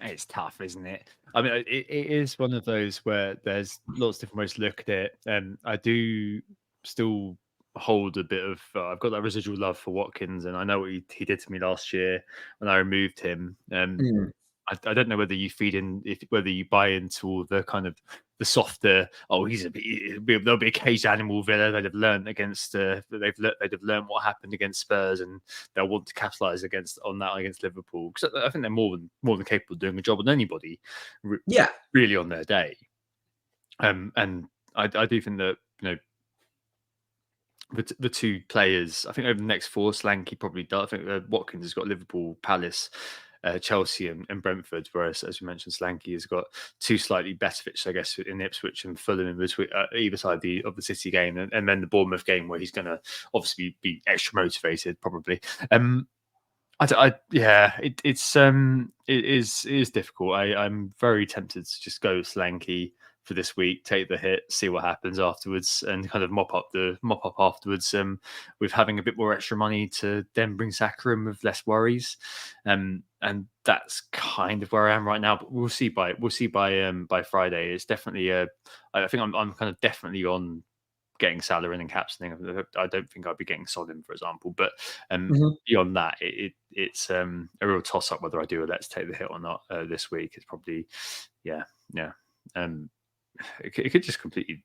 it's tough, isn't it? I mean, it is one of those where there's lots of different ways to look at it. I do still hold a bit of I've got that residual love for Watkins, and I know what he did to me last year when I removed him. I don't know whether you whether you buy into all the kind of the softer. Oh, there'll be a caged animal Villa. They'd have learned against. They'd have learned what happened against Spurs, and they'll want to capitalise on that against Liverpool, because I think they're more than capable of doing a job on anybody. Really on their day. And I do think that the 2 players, I think over the next 4, Slanky probably does. I think Watkins has got Liverpool, Palace, Chelsea and Brentford, whereas, as you mentioned, Solanke has got two slightly better fixtures, I guess, in Ipswich and Fulham in between, either side of the City game, and then the Bournemouth game where he's going to obviously be extra motivated, probably. It is difficult. I'm very tempted to just go Solanke for this week, take the hit, see what happens afterwards, and kind of mop up afterwards. With having a bit more extra money to then bring Saka in with less worries, and that's kind of where I am right now. But we'll see by Friday. It's definitely I think I'm kind of definitely on getting Salah in and captaining. I don't think I'd be getting Son, for example. But beyond that, it's a real toss up whether I do a let's take the hit or not this week. It's probably yeah. It could just completely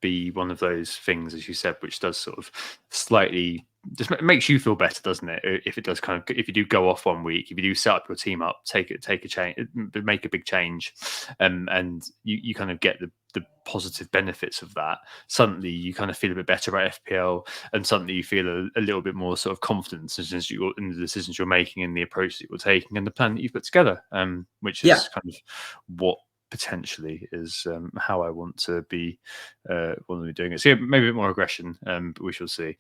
be one of those things, as you said, which does sort of slightly just makes you feel better, doesn't it? If it does if you do go off one week, if you do set up your team up, take a change, make a big change, and you kind of get the positive benefits of that. Suddenly you kind of feel a bit better about FPL, and suddenly you feel a little bit more sort of confidence in the decisions you're making and the approach that you're taking and the plan that you've put together, which is kind of what potentially is how I want to be doing it. So maybe a bit more aggression, but we shall see.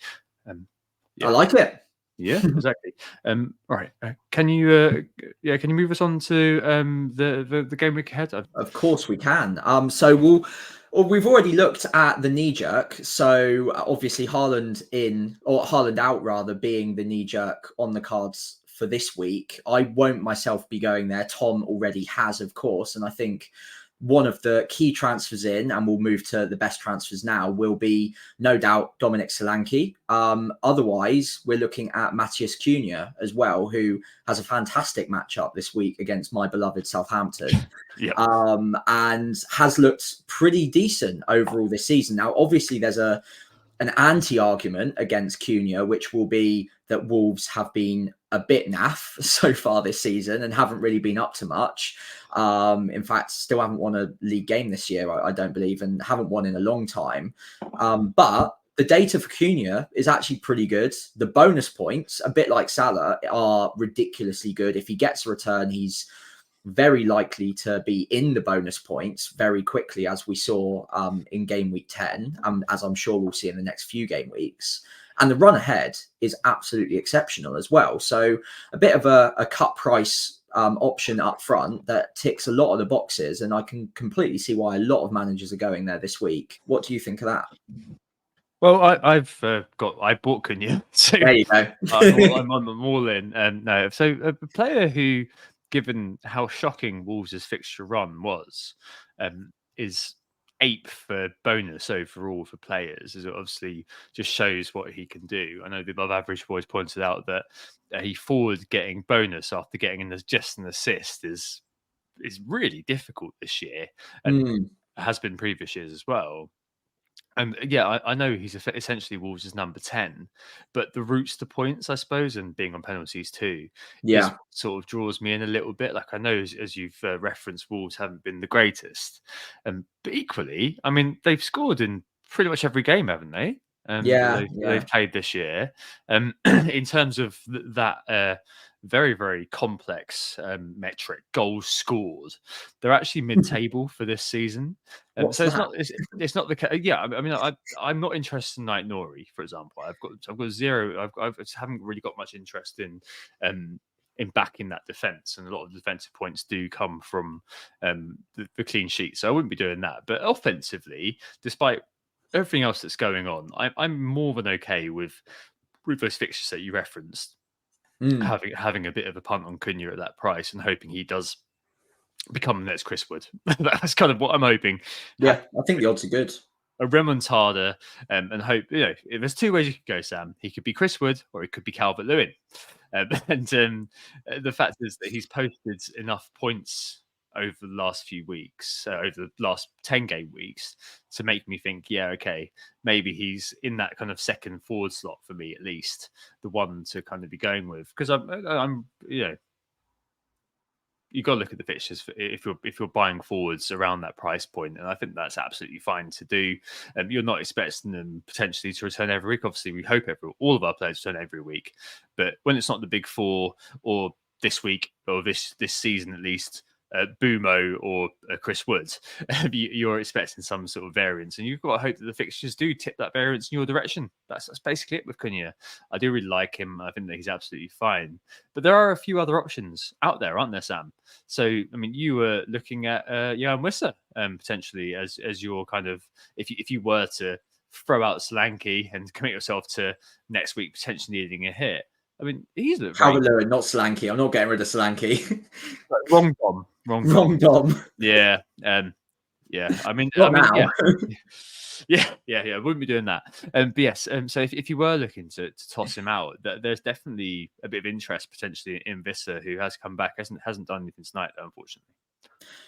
I like it. Yeah, exactly. All right. Can you move us on to the game week ahead? Of course we can. So we've already looked at the knee jerk. So obviously Haaland out rather, being the knee jerk on the cards for this week. I won't myself be going there. Tom already has, of course, and I think one of the key transfers in, and we'll move to the best transfers now, will be no doubt Dominic Solanke. Otherwise, we're looking at Matheus Cunha as well, who has a fantastic matchup this week against my beloved Southampton. And has looked pretty decent overall this season. Now, obviously, there's an anti-argument against Cunha, which will be that Wolves have been a bit naff so far this season and haven't really been up to much. In fact, still haven't won a league game this year, I don't believe, and haven't won in a long time. But the data for Cunha is actually pretty good. The bonus points, a bit like Salah, are ridiculously good. If he gets a return, he's very likely to be in the bonus points very quickly, as we saw in game week 10, as I'm sure we'll see in the next few game weeks. And the run ahead is absolutely exceptional as well. So a bit of a cut price option up front that ticks a lot of the boxes. And I can completely see why a lot of managers are going there this week. What do you think of that? Well, I bought Cunha. So there you go. I'm all in. No, so a player who, given how shocking Wolves' fixture run was, is 8th for bonus overall for players. As it obviously just shows what he can do. I know the Above Average Boys pointed out that he forward getting bonus after getting just an assist is really difficult this year, and has been previous years as well. And I know he's essentially Wolves' number 10, but the routes to points, I suppose, and being on penalties too, is sort of draws me in a little bit. Like, I know, as you've referenced, Wolves haven't been the greatest, but equally, I mean, they've scored in pretty much every game, haven't they? They've played this year. In terms of that very, very complex metric, goals scored, they're actually mid-table for this season. So it's not the case. Yeah, I mean, I'm not interested in Night Nori, for example. I've got zero. I haven't really got much interest in backing that defense, and a lot of defensive points do come from the clean sheet. So I wouldn't be doing that. But offensively, despite everything else that's going on, I'm more than okay with those fixtures that you referenced. Having a bit of a punt on Cunha at that price and hoping he does become the next Chris Wood. That's kind of what I'm hoping. Yeah, I think the odds are good. A remontada, and hope, if there's two ways you could go, Sam. He could be Chris Wood or he could be Calvert-Lewin. The fact is that he's posted enough points over the last few weeks, over the last 10 game weeks, to make me think, maybe he's in that kind of second forward slot for me, at least the one to kind of be going with. Because I'm you've got to look at the fixtures if you're buying forwards around that price point, and I think that's absolutely fine to do. You're not expecting them potentially to return every week. Obviously, we hope all of our players return every week, but when it's not the big four or this week or this season at least, Bumo or Chris Woods, you're expecting some sort of variance, and you've got to hope that the fixtures do tip that variance in your direction. That's basically it with Cunha. I do really like him. I think that he's absolutely fine. But there are a few other options out there, aren't there, Sam? So, I mean, you were looking at Jan Wisser potentially as your kind of, if you were to throw out Solanke and commit yourself to next week potentially needing a hit. I mean, he's looked very Calvert-Lewin, not Solanke. I'm not getting rid of Solanke. wrong Dom. Wrong Dom. Yeah. Yeah. I mean, now. yeah. I wouldn't be doing that. But yes. So if you were looking to toss him out, there's definitely a bit of interest potentially in Visser, who has come back, hasn't done anything tonight, unfortunately.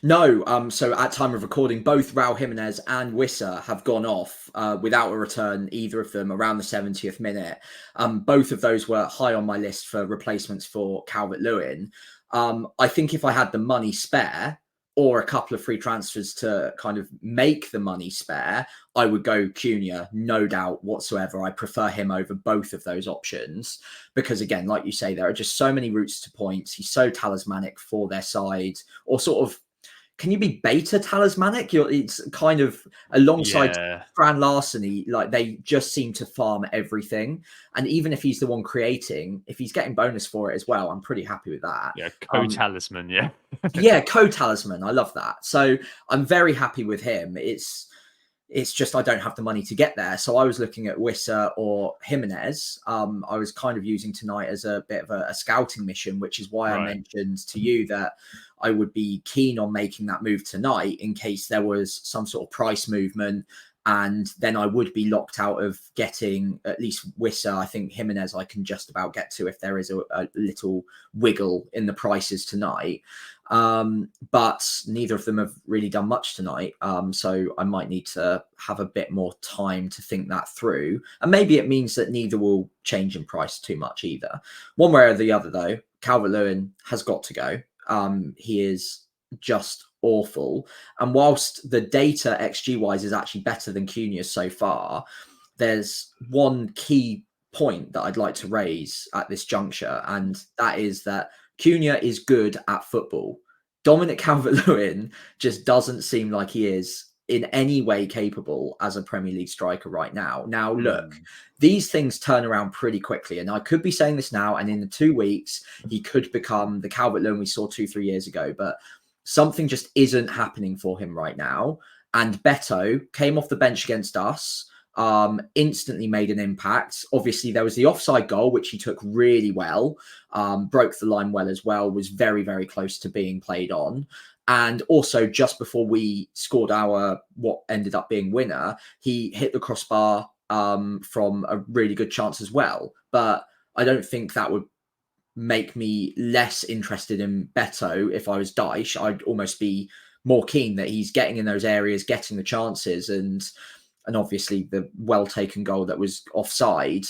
No, so at time of recording, both Raul Jimenez and Wisser have gone off without a return, either of them around the 70th minute. Both of those were high on my list for replacements for Calvert-Lewin. I think if I had the money spare or a couple of free transfers to kind of make the money spare, I would go Cunha, no doubt whatsoever. I prefer him over both of those options because, again, like you say, there are just so many routes to points. He's so talismanic for their side, or sort of, can you be beta talismanic? It's kind of alongside Fran Larson, like they just seem to farm everything. And even if he's the one creating, if he's getting bonus for it as well, I'm pretty happy with that. Yeah, co-talisman, yeah. Yeah, co-talisman. I love that. So I'm very happy with him. It's just I don't have the money to get there. So I was looking at Wisser or Jimenez. I was kind of using tonight as a bit of a scouting mission, which is why I mentioned to you that I would be keen on making that move tonight in case there was some sort of price movement. And then I would be locked out of getting at least Wisser. I think Jimenez I can just about get to if there is a little wiggle in the prices tonight. But neither of them have really done much tonight. So I might need to have a bit more time to think that through. And maybe it means that neither will change in price too much either. One way or the other, though, Calvert-Lewin has got to go. He is just awful. And whilst the data XG wise is actually better than Cunha so far, there's one key point that I'd like to raise at this juncture. And that is that Cunha is good at football. Dominic Calvert-Lewin just doesn't seem like he is in any way capable as a Premier League striker right now. Now, look, these things turn around pretty quickly. And I could be saying this now, and in the 2 weeks, he could become the Calvert-Lewin we saw 2-3 years ago. But something just isn't happening for him right now. And Beto came off the bench against us, instantly made an impact. Obviously, there was the offside goal, which he took really well, broke the line well as well, was very, very close to being played on. And also, just before we scored our what ended up being winner, he hit the crossbar from a really good chance as well. But I don't think that would make me less interested in Beto if I was Dyche. I'd almost be more keen that he's getting in those areas, getting the chances, and obviously the well-taken goal that was offside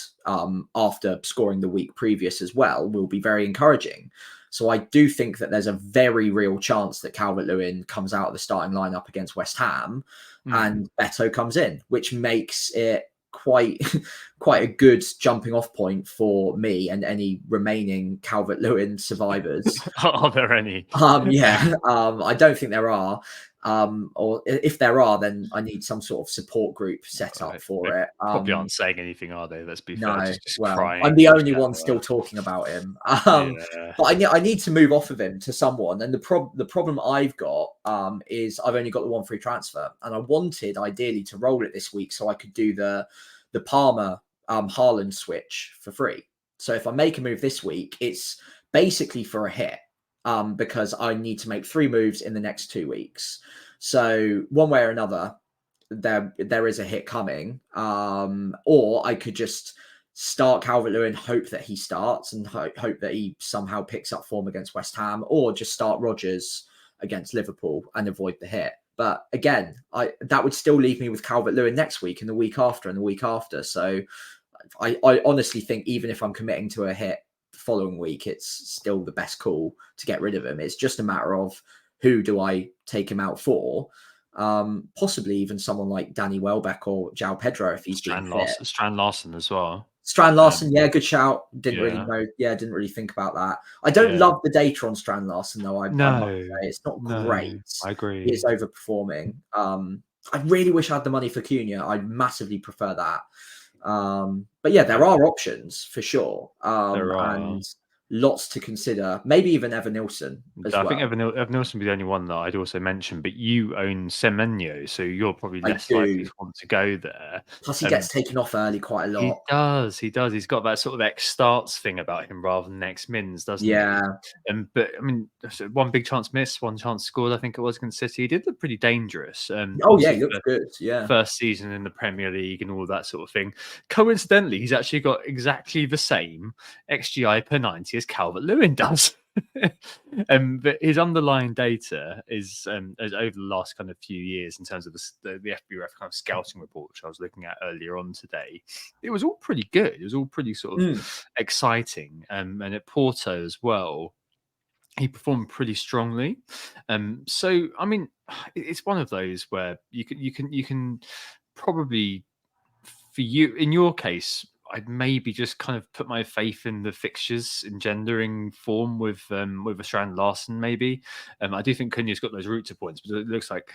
after scoring the week previous as well will be very encouraging. So I do think that there's a very real chance that Calvert-Lewin comes out of the starting lineup against West Ham and Beto comes in, which makes it quite a good jumping off point for me and any remaining Calvert-Lewin survivors. Are there any? I don't think there are. Or if there are, then I need some sort of support group set up for it. Probably aren't saying anything, are they? Let's be fair. Just crying. I'm the only one still talking about him. But I need to move off of him to someone. And the problem I've got is I've only got the one free transfer, and I wanted ideally to roll it this week so I could do the Palmer Haaland switch for free. So if I make a move this week, it's basically for a hit. Because I need to make 3 moves in the next 2 weeks. So one way or another, there is a hit coming. Or I could just start Calvert-Lewin, hope that he starts and hope that he somehow picks up form against West Ham, or just start Rodgers against Liverpool and avoid the hit. But again, that would still leave me with Calvert-Lewin next week and the week after and the week after. So I honestly think even if I'm committing to a hit following week, it's still the best call to get rid of him. It's just a matter of who do I take him out for. Possibly even someone like Danny Welbeck or João Pedro if he's been fit. Strand Larson as well. Strand Larson, yeah, good shout. Didn't really Yeah, know. Yeah, didn't really think about that. I don't yeah. love the data on Strand Larson though. I must No, say it's not no, great. I He is agree. overperforming. I really wish I had the money for Cunha. I'd massively prefer that. But yeah, there Yeah, are options for sure, there are. and lots to consider. Maybe even Evan Nilsson as I think well. Evan Nilsson would be the only one that I'd also mention, but you own Semenyo, so you're probably I less likely do. to want to go there. Plus, he Um, gets taken off early quite a he lot. does, he does. He's got that sort of X starts thing about him rather than X mins, doesn't he? Yeah. But I mean, so one big chance missed, one chance scored. I think it was against City. He did look pretty dangerous. Oh yeah, Obviously he looks good. Yeah. first season in the Premier League and all that sort of thing. Coincidentally, he's actually got exactly the same XGI per 90 as Calvert-Lewin does. But his underlying data is over the last kind of few years in terms of the FBref kind of scouting report, which I was looking at earlier on today. It was all pretty good. It was all pretty sort of exciting. And at Porto as well, he performed pretty strongly. So I mean, it's one of those where you can probably, for you in your case, I'd maybe just kind of put my faith in the fixtures engendering form with a Strand Larson. Maybe I do think Cunha's got those route to points, but it looks like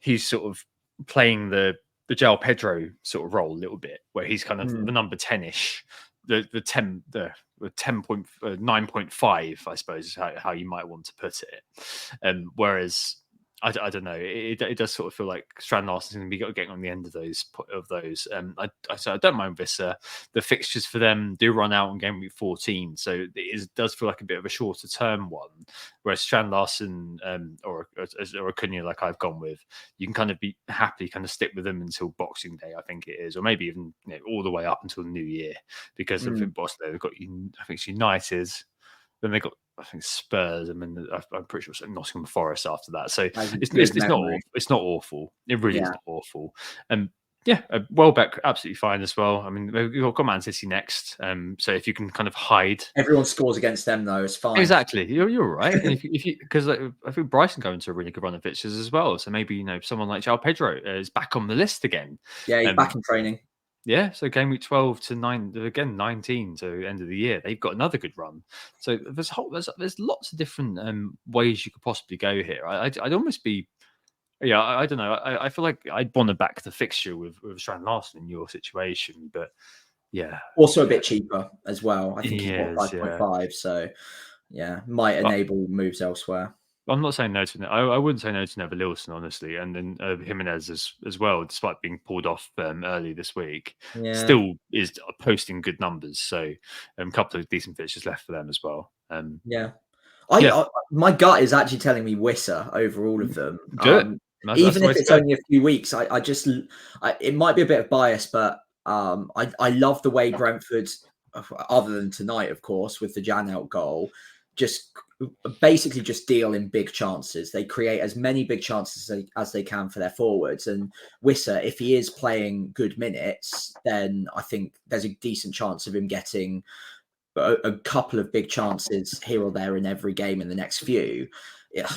he's sort of playing the João Pedro sort of role a little bit, where he's kind of the number 10-ish, the 9.5, I suppose, is how you might want to put it. Whereas I don't know, it does sort of feel like Strand Larson's going to be getting on the end of those. So I don't mind this. The fixtures for them do run out on game week 14, so does feel like a bit of a shorter term one. Whereas Strand Larson or a Cunha, like I've gone with, you can kind of be happy, kind of stick with them until Boxing Day, I think it is, or maybe even all the way up until the New Year, because I think Boxing Day they've got, I think it's United, then they got, I think, Spurs, and then I'm pretty sure it's Nottingham Forest after that. So it's not awful. It's not awful. It really is not awful. Yeah, Welbeck absolutely fine as well. I mean, we've got Man City next, so if you can kind of hide, everyone scores against them though. It's fine. Exactly, you're right. And if you because I think Bryson going to a really good run of fixtures as well. So maybe someone like João Pedro is back on the list again. Yeah, he's back in training. Yeah, so game week 12 to 19 to end of the year, they've got another good run. So there's lots of different ways you could possibly go here. I'd almost be, I don't know. I feel like I'd want to back the fixture with Strand Larson in your situation, but yeah, also a bit cheaper as well. I think he's 5.5, so might enable moves elsewhere. I'm not saying no to. I wouldn't say no to Neville Wilson, honestly, and then Jimenez as well, despite being pulled off early this week, still is posting good numbers. So a couple of decent fixtures left for them as well. My gut is actually telling me Wissa over all of them. Good. Even if it's only a few weeks, I just it might be a bit of bias, but I love the way Brentford, other than tonight, of course, with the Janelt goal, just basically just deal in big chances. They create as many big chances as they can for their forwards. And Wissa, if he is playing good minutes, then I think there's a decent chance of him getting a couple of big chances here or there in every game in the next few.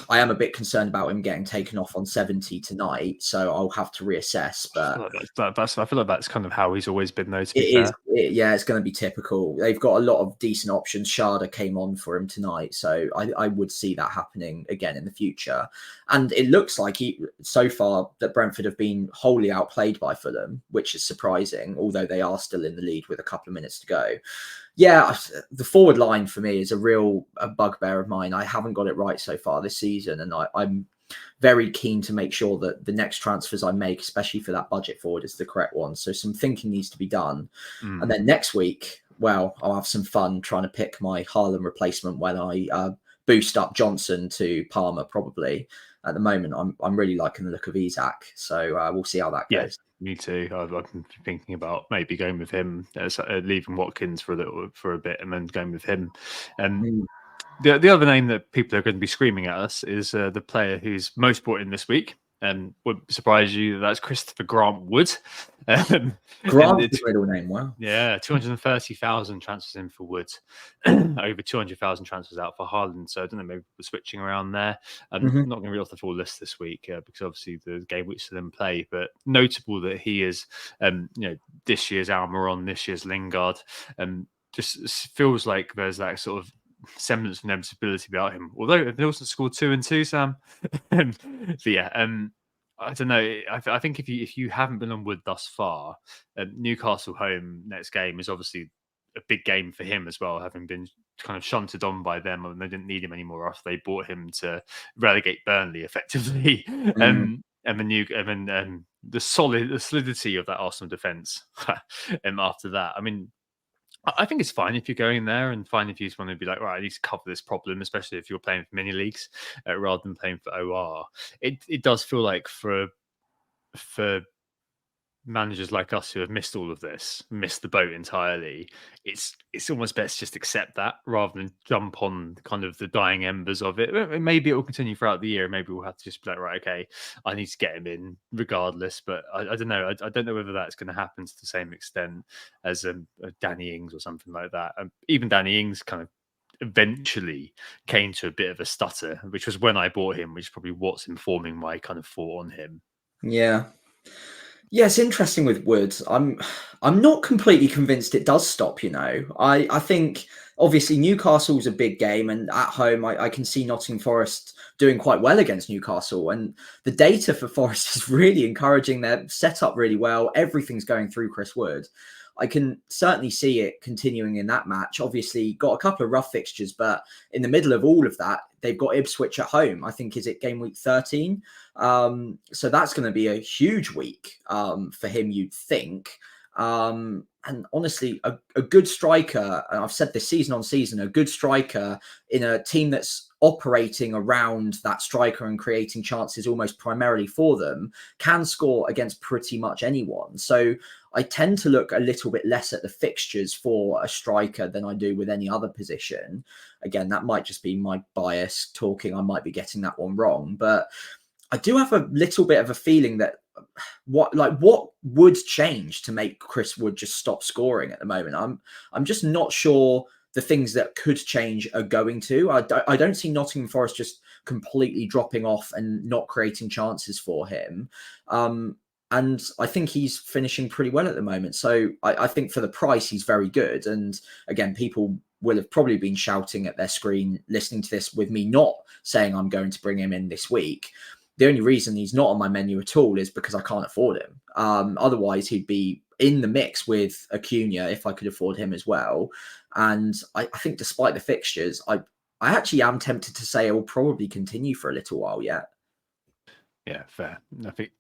I am a bit concerned about him getting taken off on 70 tonight, so I'll have to reassess. But I feel like that's kind of how he's always been, though. To be fair, it's going to be typical. They've got a lot of decent options. Sharda came on for him tonight, so I would see that happening again in the future. And it looks like so far that Brentford have been wholly outplayed by Fulham, which is surprising, although they are still in the lead with a couple of minutes to go. Yeah, the forward line for me is a bugbear of mine. I haven't got it right so far this season, and I'm very keen to make sure that the next transfers I make, especially for that budget forward, is the correct one. So some thinking needs to be done. And then next week, well, I'll have some fun trying to pick my Haaland replacement when I boost up Johnson to Palmer, probably. At the moment, I'm really liking the look of Isak, so we'll see how that goes. Yeah, me too. I've been thinking about maybe going with him, leaving Watkins for a bit, and then going with him. The other name that people are going to be screaming at us is the player who's most brought in this week, Would surprise you that's Christopher Grant Wood. And Grant's the middle name. Wow. Yeah, 230,000 transfers in for Wood, over 200,000 transfers out for Haaland. So I don't know, maybe we're switching around there. I'm not going to read off the full list this week because obviously the game week's still in play. But notable that he is, this year's Almiron, this year's Lingard. Just feels like there's that sort of semblance of inevitability about him. Although they also scored 2 and 2, Sam. So yeah, I don't know. I think if you haven't been on Wood thus far, Newcastle home next game is obviously a big game for him as well, having been kind of shunted on by them and they didn't need him anymore after they bought him to relegate Burnley effectively. And the solidity of that Arsenal defence after that. I mean, I think it's fine if you're going there and fine if you just want to be like, right, I need to cover this problem, especially if you're playing for mini leagues rather than playing for OR. It does feel like for managers like us who have missed all of this, missed the boat entirely, it's almost best just accept that rather than jump on kind of the dying embers of it. Maybe it will continue throughout the year. Maybe we'll have to just be like, right, okay, I need to get him in regardless. But I don't know. I don't know whether that's going to happen to the same extent as Danny Ings or something like that. Even Danny Ings kind of eventually came to a bit of a stutter, which was when I bought him, which is probably what's informing my kind of thought on him. Yeah. Yeah, it's interesting with Wood. I'm not completely convinced it does stop, I think obviously Newcastle's a big game and at home I can see Nottingham Forest doing quite well against Newcastle and the data for Forest is really encouraging. They're set up really well. Everything's going through Chris Wood. I can certainly see it continuing in that match. Obviously, got a couple of rough fixtures, but in the middle of all of that, they've got Ipswich at home. I think, is it game week 13? So that's going to be a huge week for him, you'd think. And honestly, a good striker, and I've said this season on season, a good striker in a team that's operating around that striker and creating chances almost primarily for them can score against pretty much anyone. So I tend to look a little bit less at the fixtures for a striker than I do with any other position. Again, that might just be my bias talking. I might be getting that one wrong, but I do have a little bit of a feeling that what would change to make Chris Wood just stop scoring at the moment. I'm just not sure the things that could change are going to. I don't see Nottingham Forest just completely dropping off and not creating chances for him. And I think he's finishing pretty well at the moment. So I think for the price, he's very good. And again, people will have probably been shouting at their screen, listening to this with me not saying I'm going to bring him in this week. The only reason he's not on my menu at all is because I can't afford him. Otherwise, he'd be in the mix with Acuna if I could afford him as well. And I think despite the fixtures, I actually am tempted to say it will probably continue for a little while yet. Yeah, fair. I think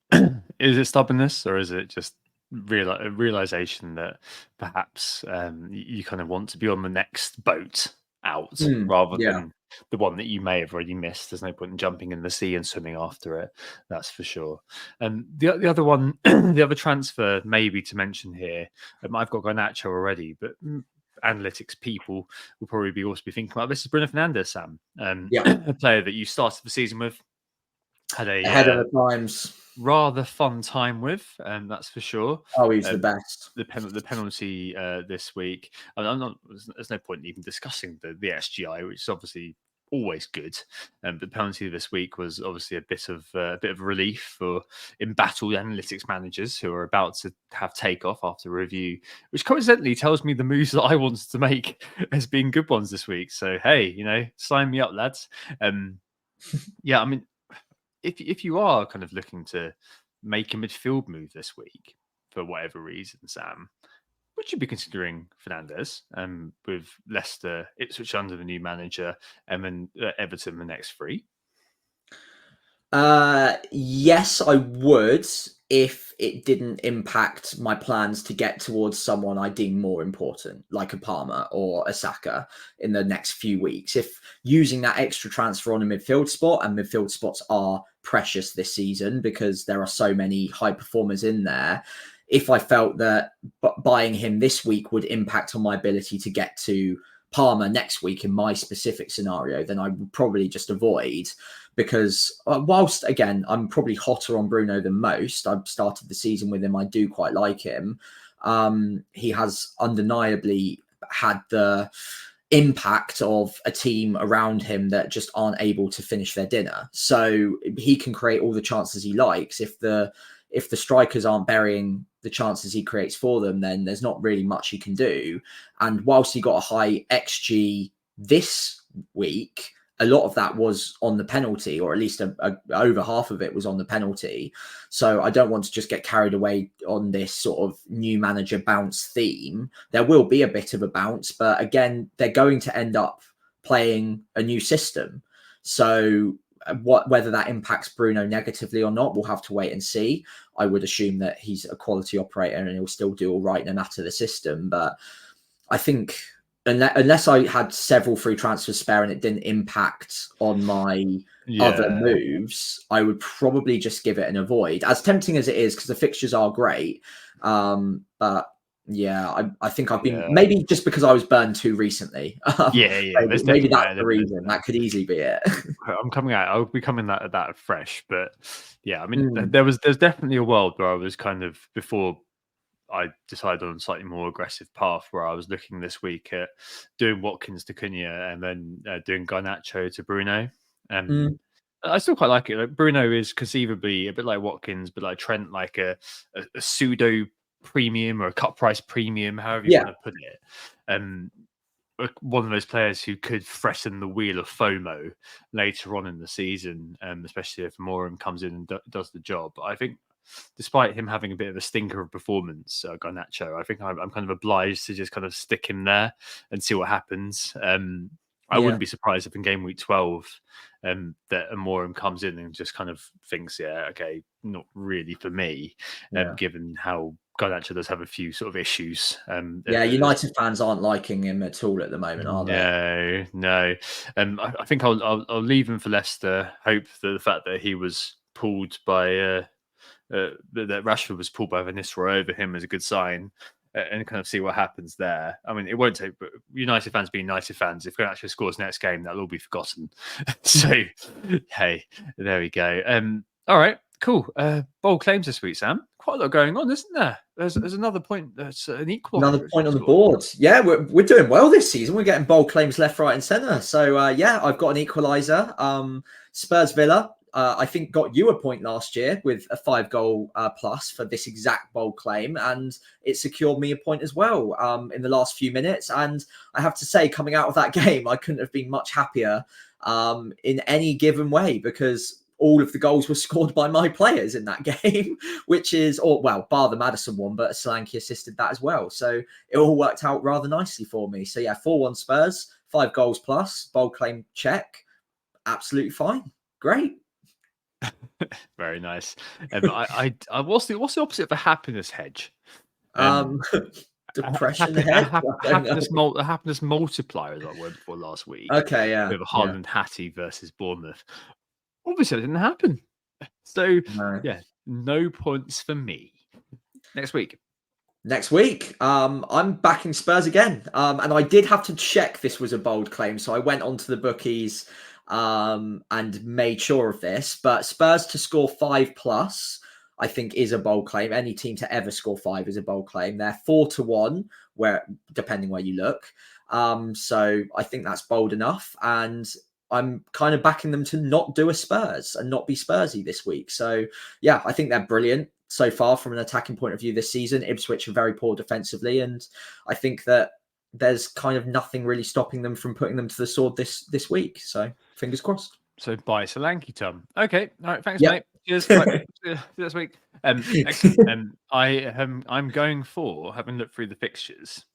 is it stubbornness or is it just realization that perhaps you kind of want to be on the next boat out rather than the one that you may have already missed. There's no point in jumping in the sea and swimming after it. That's for sure. And the other one, the other transfer maybe to mention here, I've got Garnacho already, but analytics people will probably also be thinking about this is Bruno Fernandes, Sam. A player that you started the season with, had a ahead of the times, rather fun time with, that's for sure. Oh, he's the best. The penalty this week. There's no point in even discussing the SGI, which is obviously always good. But the penalty this week was obviously a bit of relief for embattled analytics managers who are about to have takeoff after review, which coincidentally tells me the moves that I wanted to make has been good ones this week. So hey, sign me up, lads. Yeah, I mean, if you are kind of looking to make a midfield move this week for whatever reason, Sam, would you be considering Fernandes with Leicester, Ipswich under the new manager, and then Everton the next three? Yes, I would if it didn't impact my plans to get towards someone I deem more important, like a Palmer or a Saka in the next few weeks. If using that extra transfer on a midfield spot, and midfield spots are precious this season because there are so many high performers in there, if I felt that buying him this week would impact on my ability to get to Palmer next week in my specific scenario, then I would probably just avoid, because whilst, again, I'm probably hotter on Bruno than most. I've started the season with him. I do quite like him. He has undeniably had the impact of a team around him that just aren't able to finish their dinner. So he can create all the chances he likes. If the strikers aren't burying the chances he creates for them, then there's not really much he can do. And whilst he got a high XG this week, a lot of that was on the penalty, or at least over half of it was on the penalty. So I don't want to just get carried away on this sort of new manager bounce theme. There will be a bit of a bounce, but again, they're going to end up playing a new system. So whether that impacts Bruno negatively or not, we'll have to wait and see. I would assume that he's a quality operator and he'll still do all right no matter the system. But I think unless I had several free transfers spare and it didn't impact on my other moves, I would probably just give it an avoid, as tempting as it is, because the fixtures are great. But yeah, I think I've been, maybe just because I was burned too recently. Maybe that's the reason. That could easily be it. I'll be coming at that fresh. But yeah, I mean, there's definitely a world where I was kind of, before I decided on a slightly more aggressive path, where I was looking this week at doing Watkins to Cunha and then doing Garnacho to Bruno. I still quite like it. Like, Bruno is conceivably a bit like Watkins, but like Trent, like a pseudo premium or a cut price premium, however you want to put it. One of those players who could threaten the wheel of FOMO later on in the season, especially if Moram comes in and does the job. I think, despite him having a bit of a stinker of performance, Garnacho, I think I'm kind of obliged to just kind of stick him there and see what happens. I wouldn't be surprised if in game week 12 that Amorim comes in and just kind of thinks, okay, not really for me, given how Garnacho does have a few sort of issues. United fans aren't liking him at all at the moment, are they? No. I think I'll leave him for Leicester. Hope that the fact that he was pulled by that Rashford was pulled by Van Nistelrooy over him is a good sign, and kind of see what happens there. I mean, it won't take, but United fans being United fans, if Garnacho scores next game, that'll all be forgotten. So, hey, there we go. All right, cool. Bold claims this week, Sam. Quite a lot going on, isn't there? There's another point that's an equal. Another point on the board. Yeah, we're doing well this season. We're getting bold claims left, right, and centre. So I've got an equaliser. Spurs Villa. I think got you a point last year with a 5-goal plus for this exact bold claim, and it secured me a point as well in the last few minutes. And I have to say, coming out of that game, I couldn't have been much happier in any given way, because all of the goals were scored by my players in that game, which is, bar the Maddison one, but Solanke assisted that as well. So it all worked out rather nicely for me. So 4-1 Spurs, 5 goals plus, bold claim check. Absolutely fine. Great. Very nice. What's the opposite of a happiness hedge? Depression hedge. Happiness multiplier, as I word before last week. Okay, yeah. With Haaland Hattie versus Bournemouth. Obviously, it didn't happen. So no points for me. Next week, I'm backing Spurs again. And I did have to check this was a bold claim, so I went onto the bookies and made sure of this. But Spurs to score 5+, I think, is a bold claim. Any team to ever score 5 is a bold claim. They're 4-1, where depending where you look. So I think that's bold enough, and I'm kind of backing them to not do a Spurs and not be Spursy this week. So I think they're brilliant so far from an attacking point of view this season. Ipswich are very poor defensively, and I think that there's kind of nothing really stopping them from putting them to the sword this week. So fingers crossed. So bye Solanke, Tom. Okay. All right. Thanks, mate. Cheers. Right. See you this week. Excellent. I'm going for, having looked through the fixtures,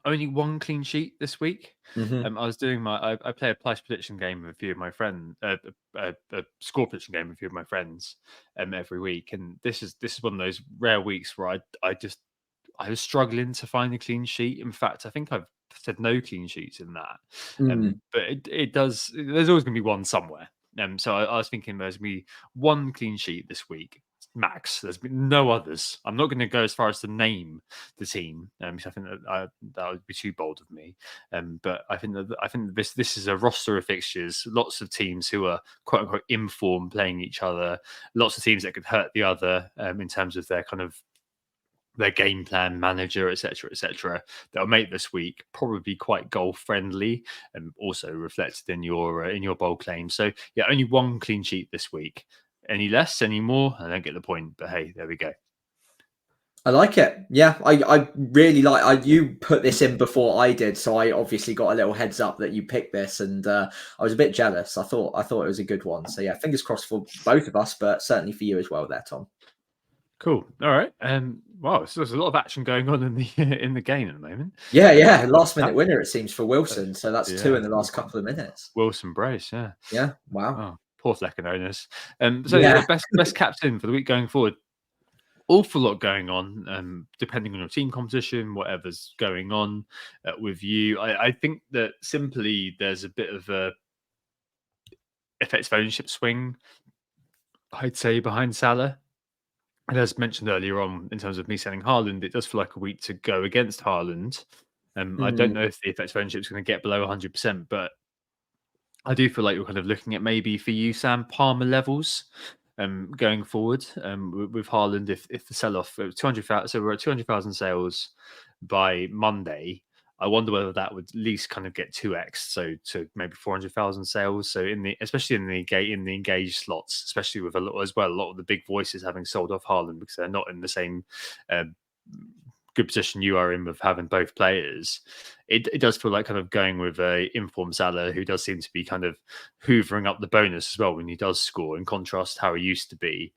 only 1 clean sheet this week. I was doing I play a price prediction game with a few of my friends, a score prediction game with a few of my friends every week. And this is one of those rare weeks where I was struggling to find a clean sheet. In fact, I think I've said no clean sheets in that. But it does. There's always going to be one somewhere. So I was thinking there's going to be 1 clean sheet this week. max. There's been no others. I'm not going to go as far as to name the team, because I think that would be too bold of me. But I think this is a roster of fixtures. Lots of teams who are quote unquote in form playing each other. Lots of teams that could hurt the other in terms of their kind of their game plan, manager, etc., that'll make this week probably quite goal friendly, and also reflected in your bold claim. So yeah, only one clean sheet this week. Any less, any more, I don't get the point. But hey, there we go. I like it. Yeah, I really like. You put this in before I did, so I obviously got a little heads up that you picked this, and I was a bit jealous. I thought it was a good one. So yeah, fingers crossed for both of us, but certainly for you as well, there, Tom. Cool. All right. Wow, so there's a lot of action going on in the in the game at the moment. Yeah. Last minute winner it seems for Wilson. So that's 2 in the last couple of minutes. Wilson brace. Yeah. Yeah. Wow. Oh, poor Flecken owners. So best captain for the week going forward. Awful lot going on, depending on your team composition, whatever's going on with you. I think that simply there's a bit of a effective ownership swing, I'd say, behind Salah. And as mentioned earlier on, in terms of me selling Haaland, it does feel like a week to go against Haaland. I don't know if the effective ownership is going to get below 100%, but I do feel like you're kind of looking at maybe for you, Sam, Palmer levels. Going forward with Haaland, if the sell-off 200,000, so we're at 200,000 sales by Monday, I wonder whether that would at least kind of get 2x, so to maybe 400,000 sales. So especially in the engaged slots, especially with a lot of the big voices having sold off Haaland because they're not in the same good position you are in with having both players. It does feel like kind of going with a informed Salah who does seem to be kind of hoovering up the bonus as well when he does score, in contrast to how he used to be.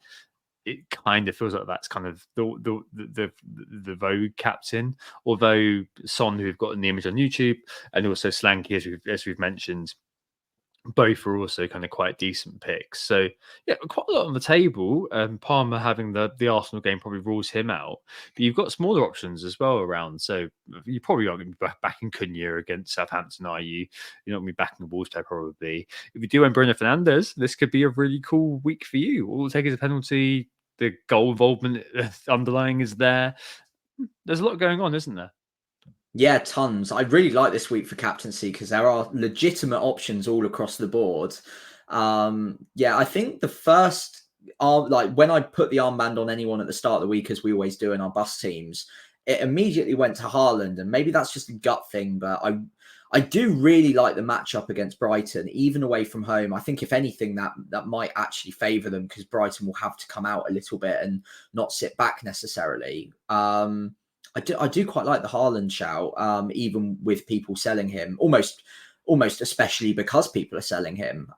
It kind of feels like that's kind of the vogue captain. Although Son, who we've got in the image on YouTube, and also Slanky, as we've mentioned, both are also kind of quite decent picks. So yeah, quite a lot on the table. Palmer having the Arsenal game probably rules him out, but you've got smaller options as well around. So you probably aren't going to be backing Cunha against Southampton, are you? You're not going to be backing the Wolves player probably. If you do own Bruno Fernandes, this could be a really cool week for you. All it'll take is a penalty. The goal involvement underlying is there. There's a lot going on, isn't there? Yeah, tons. I really like this week for captaincy because there are legitimate options all across the board. I think the first like when I put the armband on anyone at the start of the week, as we always do in our bus teams, it immediately went to Haaland, and maybe that's just a gut thing, but I do really like the matchup against Brighton, even away from home. I think if anything, that might actually favour them because Brighton will have to come out a little bit and not sit back necessarily. I do quite like the Haaland shout, even with people selling him, almost especially because people are selling him.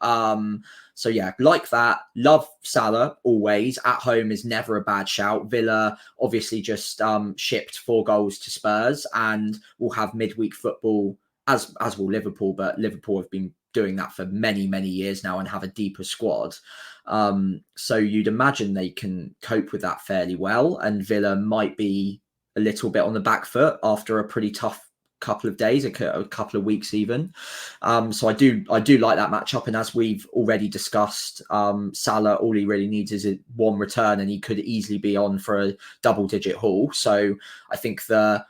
So yeah, like that. Love Salah always. At home is never a bad shout. Villa obviously just shipped 4 goals to Spurs and will have midweek football, as will Liverpool, but Liverpool have been doing that for many, many years now and have a deeper squad. So you'd imagine they can cope with that fairly well, and Villa might be a little bit on the back foot after a pretty tough couple of days, a couple of weeks even. So I do like that matchup. And as we've already discussed, Salah, all he really needs is one return and he could easily be on for a double-digit haul. So I think the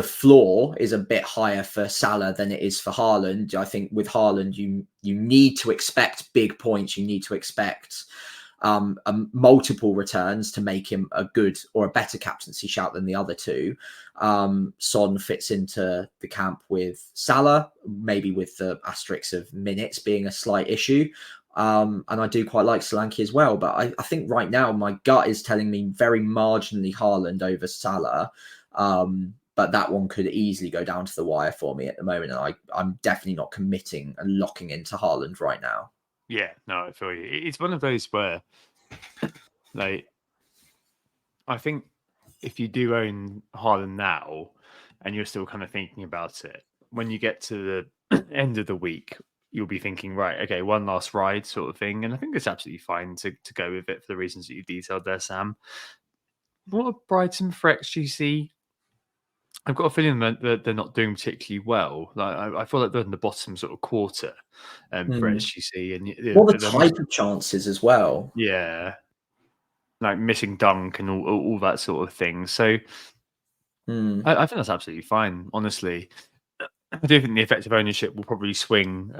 floor is a bit higher for Salah than it is for Haaland. I think with Haaland, you need to expect big points. You need to expect multiple returns to make him a good or a better captaincy shout than the other two. Son fits into the camp with Salah, maybe with the asterisk of minutes being a slight issue. And I do quite like Solanke as well. But I think right now my gut is telling me very marginally Haaland over Salah. But that one could easily go down to the wire for me at the moment. And I'm definitely not committing and locking into Haaland right now. Yeah, no, I feel you. It's one of those where, like, I think if you do own Haaland now and you're still kind of thinking about it, when you get to the end of the week, you'll be thinking, right, okay, one last ride sort of thing. And I think it's absolutely fine to go with it for the reasons that you detailed there, Sam. What a Brighton for XGC. I've got a feeling that they're not doing particularly well. Like I feel like they're in the bottom sort of quarter for SGC. And what the type of chances as well? Yeah. like missing dunk and all that sort of thing. So I think that's absolutely fine, honestly. I do think the effective ownership will probably swing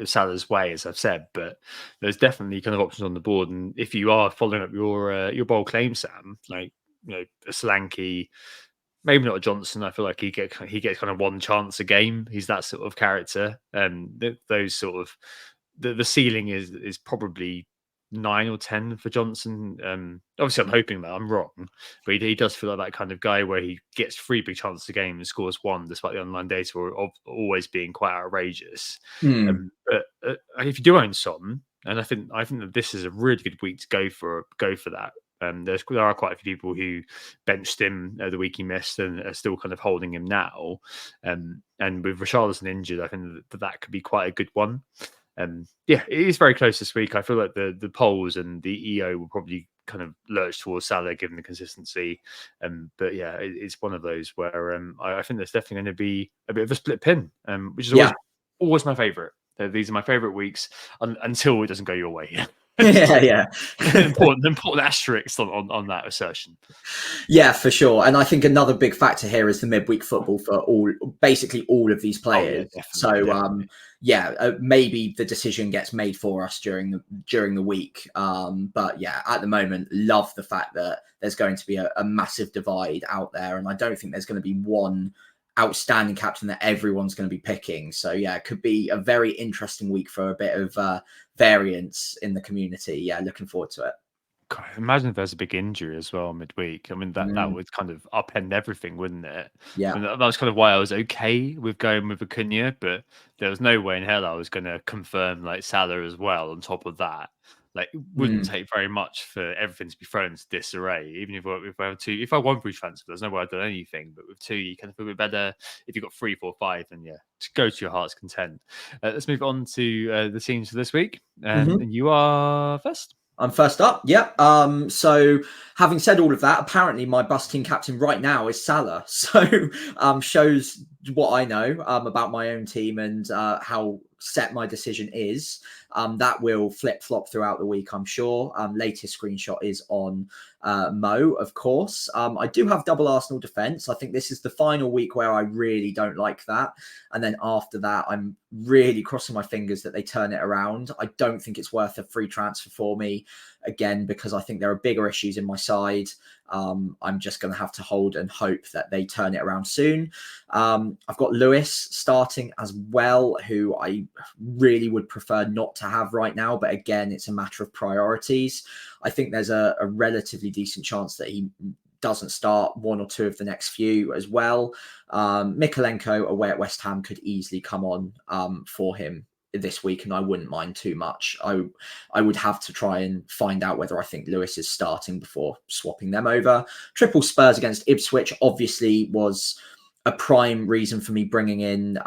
Salah's way, as I've said, but there's definitely kind of options on the board. And if you are following up your bold claim, Sam, like a Solanke, maybe not a Johnson. I feel like he gets kind of one chance a game. He's that sort of character. Those sort of the ceiling is probably 9 or 10 for Johnson. Obviously, I'm hoping that I'm wrong, but he does feel like that kind of guy where he gets 3 big chances a game and scores 1, despite the online data always being quite outrageous. But if you do own Son, and I think that this is a really good week to go for that. There are quite a few people who benched him the week he missed and are still kind of holding him now. And with Richarlison injured, I think that could be quite a good one. Yeah, it is very close this week. I feel like the polls and the EO will probably kind of lurch towards Salah given the consistency. But yeah, it's one of those where I think there's definitely going to be a bit of a split pin, which is always my favourite. These are my favourite weeks until it doesn't go your way. Yeah. important asterisk on that assertion. Yeah, for sure. And I think another big factor here is the midweek football for basically all of these players. Definitely. Maybe the decision gets made for us during the week. But yeah, at the moment, love the fact that there's going to be a massive divide out there, and I don't think there's going to be one outstanding captain that everyone's going to be picking. So yeah, it could be a very interesting week for a bit of variance in the community. Yeah, looking forward to it. God, imagine if there's a big injury as well midweek. I mean, that would kind of upend everything, wouldn't it? Yeah. And that was kind of why I was okay with going with Acuna, but there was no way in hell I was going to confirm like Salah as well on top of that. Like, it wouldn't take very much for everything to be thrown into disarray. Even if I have 2, if I won through transfer, there's no way I've done anything. But with 2, you kind of feel a bit better. If you've got 3, 4, 5, then yeah, just go to your heart's content. Let's move on to the teams for this week. And you are first. I'm first up. Yep. So having said all of that, apparently my bus team captain right now is Salah. So shows what I know about my own team and how set my decision is. That will flip-flop throughout the week, I'm sure. Latest screenshot is on Mo, of course. I do have double Arsenal defence. I think this is the final week where I really don't like that. And then after that, I'm really crossing my fingers that they turn it around. I don't think it's worth a free transfer for me, again, because I think there are bigger issues in my side. I'm just going to have to hold and hope that they turn it around soon. I've got Lewis starting as well, who I really would prefer not to have right now. But again, it's a matter of priorities. I think there's a relatively decent chance that he doesn't start 1 or 2 of the next few as well. Mikalenko away at West Ham could easily come on for him this week, and I wouldn't mind too much. I would have to try and find out whether I think Lewis is starting before swapping them over. Triple Spurs against Ipswich obviously was a prime reason for me bringing in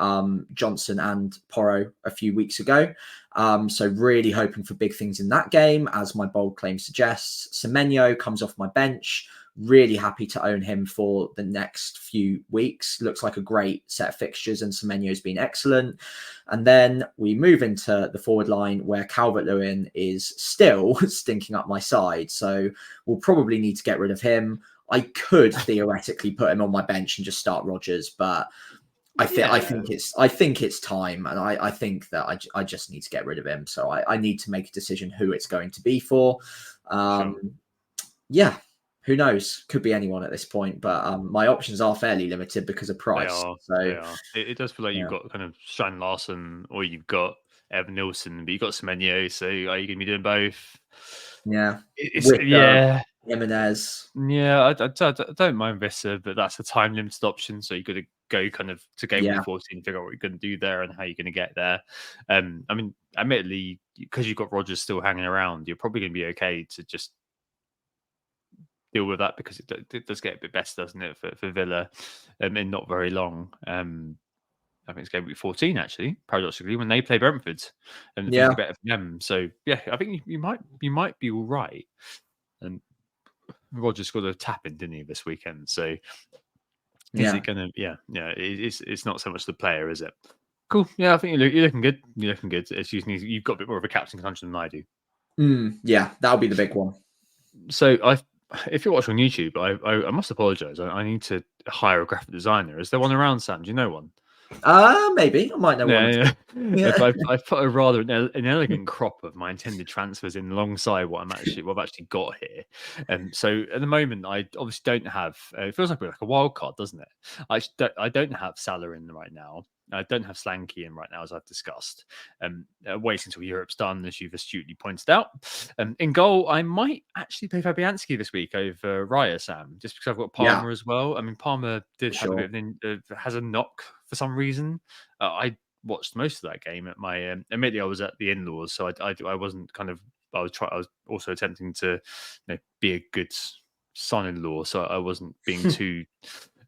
Johnson and Porro a few weeks ago. So really hoping for big things in that game, as my bold claim suggests. Semenyo comes off my bench. Really happy to own him for the next few weeks. Looks like a great set of fixtures, and Semenyo's been excellent. And then we move into the forward line where Calvert-Lewin is still stinking up my side. So we'll probably need to get rid of him. I could theoretically put him on my bench and just start Rodgers, but I think it's time, and I think that I just need to get rid of him. So I need to make a decision who it's going to be for. Yeah. Who knows? Could be anyone at this point, but my options are fairly limited because of price. They are. It does feel like you've got kind of Strand Larson, or you've got Evan Nilsson, but you've got Semenyo. So are you going to be doing both? Yeah. Jimenez. Yeah, I don't mind Vissa, but that's a time limited option. So you've got to go kind of to game week 14 and figure out what you're going to do there and how you're going to get there. I mean, admittedly, because you've got Rodgers still hanging around, you're probably going to be okay to just deal with that, because it does get a bit better, doesn't it, for Villa in not very long. I think it's game week 14 actually, paradoxically, when they play Brentford, and things are better for them. So yeah, I think you might be all right. And Rodgers got a tap in, didn't he, this weekend? So is it gonna? Yeah. It's not so much the player, is it? Cool. Yeah, I think you're looking good. You're looking good. It's usually you've got a bit more of a captain conundrum than I do. Yeah, that'll be the big one. So if you're watching on YouTube, I must apologise. I need to hire a graphic designer. Is there one around, Sam? Do you know one? Maybe I might know one or Yeah, two. yeah. Yeah. I've put a rather an elegant crop of my intended transfers in alongside what I've actually got here. So at the moment, I obviously don't have. It feels like a wild card, doesn't it? I don't have Salah in right now. I don't have Slanky in right now, as I've discussed. Wait until Europe's done, as you've astutely pointed out. In goal, I might actually play Fabianski this week over Raya, Sam, just because I've got Yeah, Palmer as well. I mean, Palmer did for have a sure. bit of has a knock for some reason. I watched most of that game at my. Admittedly, I was at the in-laws, so I wasn't kind of. I was also attempting to be a good son-in-law, so I wasn't being too.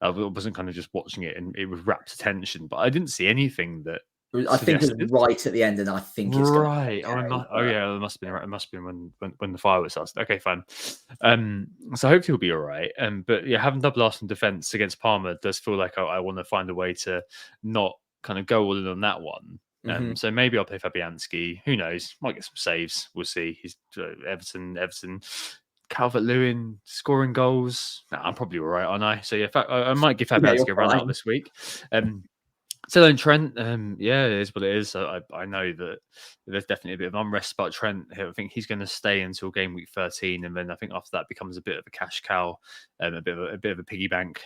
I wasn't kind of just watching it and it was rapt attention, but I didn't see anything that I think it's suggested. right at the end, and I think it's going to Right. be Oh, okay. oh yeah, it must have been right. It must have been when the fireworks started. Okay, fine. So hopefully he'll be all right. But yeah, having double Arsenal defense against Palmer does feel like I want to find a way to not kind of go all in on that one. Mhm. So maybe I'll play Fabianski. Who knows? Might get some saves. We'll see. He's Everton. Calvert-Lewin scoring goals. Nah, I'm probably all right, aren't I? So yeah, I might give Yeah, you're Fabianski a run out fine. this week. So then Trent, yeah, it is what it is. I know that there's definitely a bit of unrest about Trent here. I think he's going to stay until game week 13, and then I think after that becomes a bit of a cash cow, a bit of a piggy bank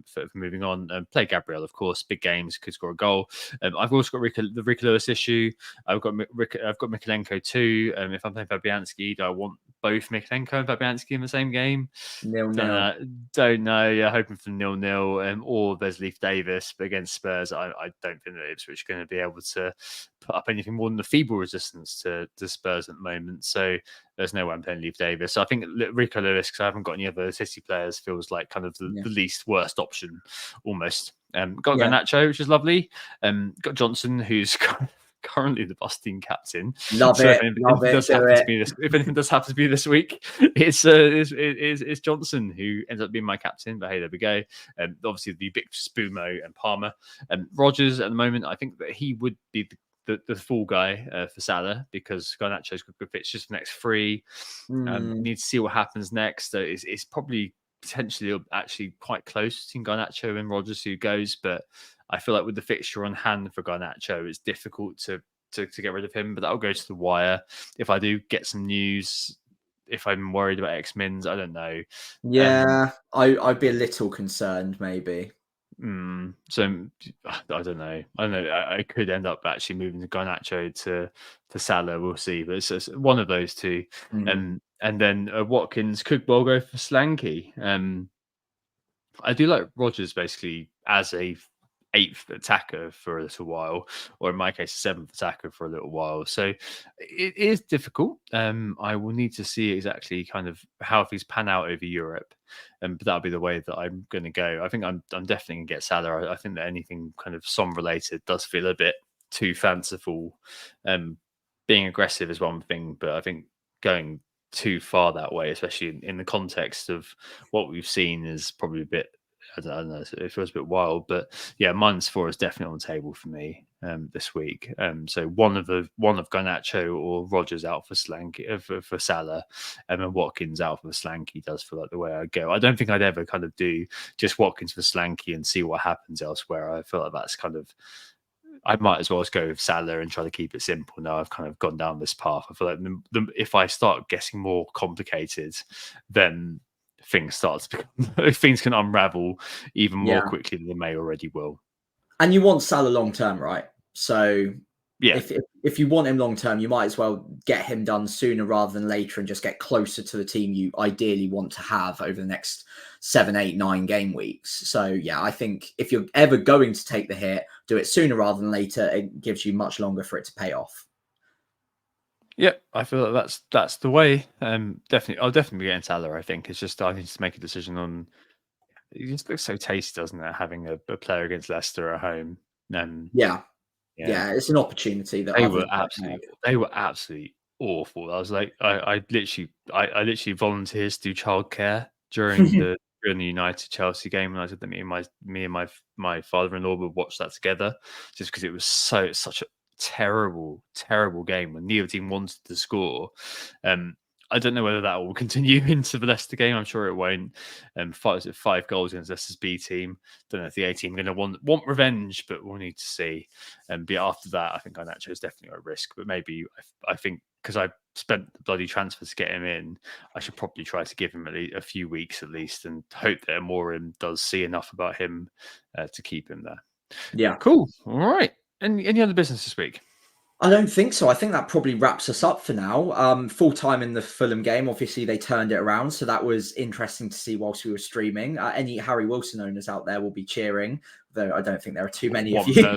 for moving on. Play Gabriel, of course, big games, could score a goal. I've also got the Rico Lewis issue. I've got Mikalenko too. If I'm playing Fabianski, do I want both Mikalenko and Fabianski in the same game? 0-0. Don't know. Yeah, hoping for 0-0. Or there's Leif Davis, but against Spurs, I don't think that Ipswich are going to be able to put up anything more than a feeble resistance to Spurs at the moment. So there's no way I'm playing Leif Davis. So I think Rico Lewis, because I haven't got any other City players, feels like kind of the least worst option almost. Got Garnacho, which is lovely. Got Johnson, who's currently the Busting captain. Love So it. Love it. Do it. if anything does happen to be this week, it's Johnson who ends up being my captain. But hey, there we go. Obviously the big Spumo and Palmer. Rogers at the moment, I think that he would be the full guy for Salah because Garnacho's got good fixtures for the next three. Need to see what happens next. It's probably potentially actually quite close between Garnacho and Rogers who goes, but I feel like with the fixture on hand for Garnacho, it's difficult to get rid of him, but that'll go to the wire. If I do get some news, if I'm worried about X-Mins, I don't know. Yeah, I'd be a little concerned, maybe. So I don't know. I could end up actually moving the Garnacho to Salah. We'll see, but it's just one of those two. And then Watkins could well go for Slanky. I do like Rogers basically as a eighth attacker for a little while, or in my case, seventh attacker for a little while. So it is difficult. I will need to see exactly kind of how things pan out over Europe, but that'll be the way that I'm going to go. I think I'm definitely going to get Salah. I think that anything kind of Son related does feel a bit too fanciful. Being aggressive is one thing, but I think going too far that way, especially in the context of what we've seen, is probably a bit. I don't know. It feels a bit wild, but yeah, -4 is definitely on the table for me this week. So one of Garnacho or Rogers out for Slanky for Salah, and then Watkins out for Slanky does feel like the way I go. I don't think I'd ever kind of do just Watkins for Slanky and see what happens elsewhere. I feel like that's kind of. I might as well just go with Salah and try to keep it simple. Now I've kind of gone down this path. I feel like if I start getting more complicated, then things start to become things can unravel even more quickly than they may already will. And you want Salah long term, right? So yeah, if you want him long term, you might as well get him done sooner rather than later and just get closer to the team you ideally want to have over the next 7, 8, 9 game weeks. So yeah, I think if you're ever going to take the hit, do it sooner rather than later. It gives you much longer for it to pay off. Yeah, I feel like that's the way. Definitely, I'll definitely be getting Salah. I think it's just I need to make a decision on. It just looks so tasty, doesn't it? Having a player against Leicester at home. Yeah, it's an opportunity that they were absolutely awful. I was like, I literally volunteers to do childcare during the United Chelsea game, and I said that me and my father-in-law would watch that together, just because it was such a terrible game when neither team wanted to score. I don't know whether that will continue into the Leicester game. I'm sure it won't. 5 goals against Leicester's B team. Don't know if the A team are going to want revenge, but we'll need to see. But after that, I think Garnacho is definitely a risk. But maybe I think because I spent the bloody transfers to get him in, I should probably try to give him a few weeks at least, and hope that Amorim does see enough about him to keep him there. Yeah. Cool. All right. Any other business this week? I don't think so. I think that probably wraps us up for now. Full time in the Fulham game. Obviously, they turned it around, so that was interesting to see whilst we were streaming. Any Harry Wilson owners out there will be cheering, though I don't think there are too many of you.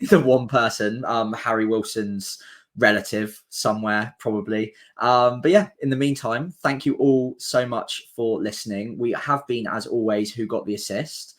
The one person, Harry Wilson's relative somewhere, probably. But yeah, in the meantime, thank you all so much for listening. We have been, as always, Who Got the Assist.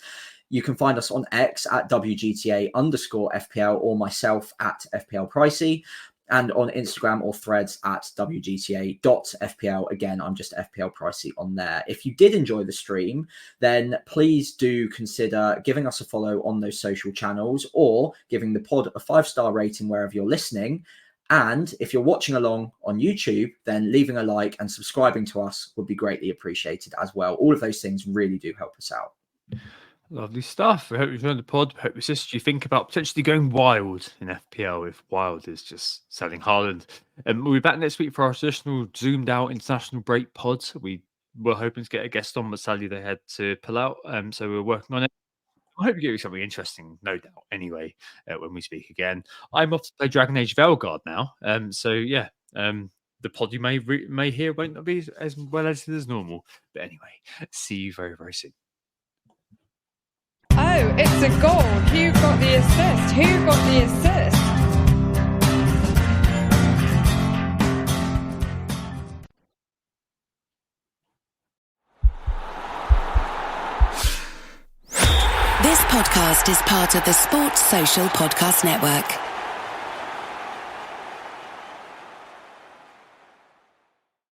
You can find us on X at WGTA_FPL or myself at FPL Pricey, and on Instagram or Threads at WGTA.FPL. Again, I'm just FPL Pricey on there. If you did enjoy the stream, then please do consider giving us a follow on those social channels, or giving the pod a 5-star rating wherever you're listening. And if you're watching along on YouTube, then leaving a like and subscribing to us would be greatly appreciated as well. All of those things really do help us out. Lovely stuff. I hope you enjoyed the pod. I hope you think about potentially going wild in FPL if wild is just selling Haaland. We'll be back next week for our traditional zoomed out international break pod. We were hoping to get a guest on, but sadly they had to pull out. So we're working on it. I hope we give you something interesting, no doubt. Anyway, when we speak again, I'm off to play Dragon Age Veilguard now. So yeah, the pod you may hear won't not be as well edited as normal. But anyway, see you very, very soon. Oh, it's a goal. Who got the assist? Who got the assist? This podcast is part of the Sports Social Podcast Network.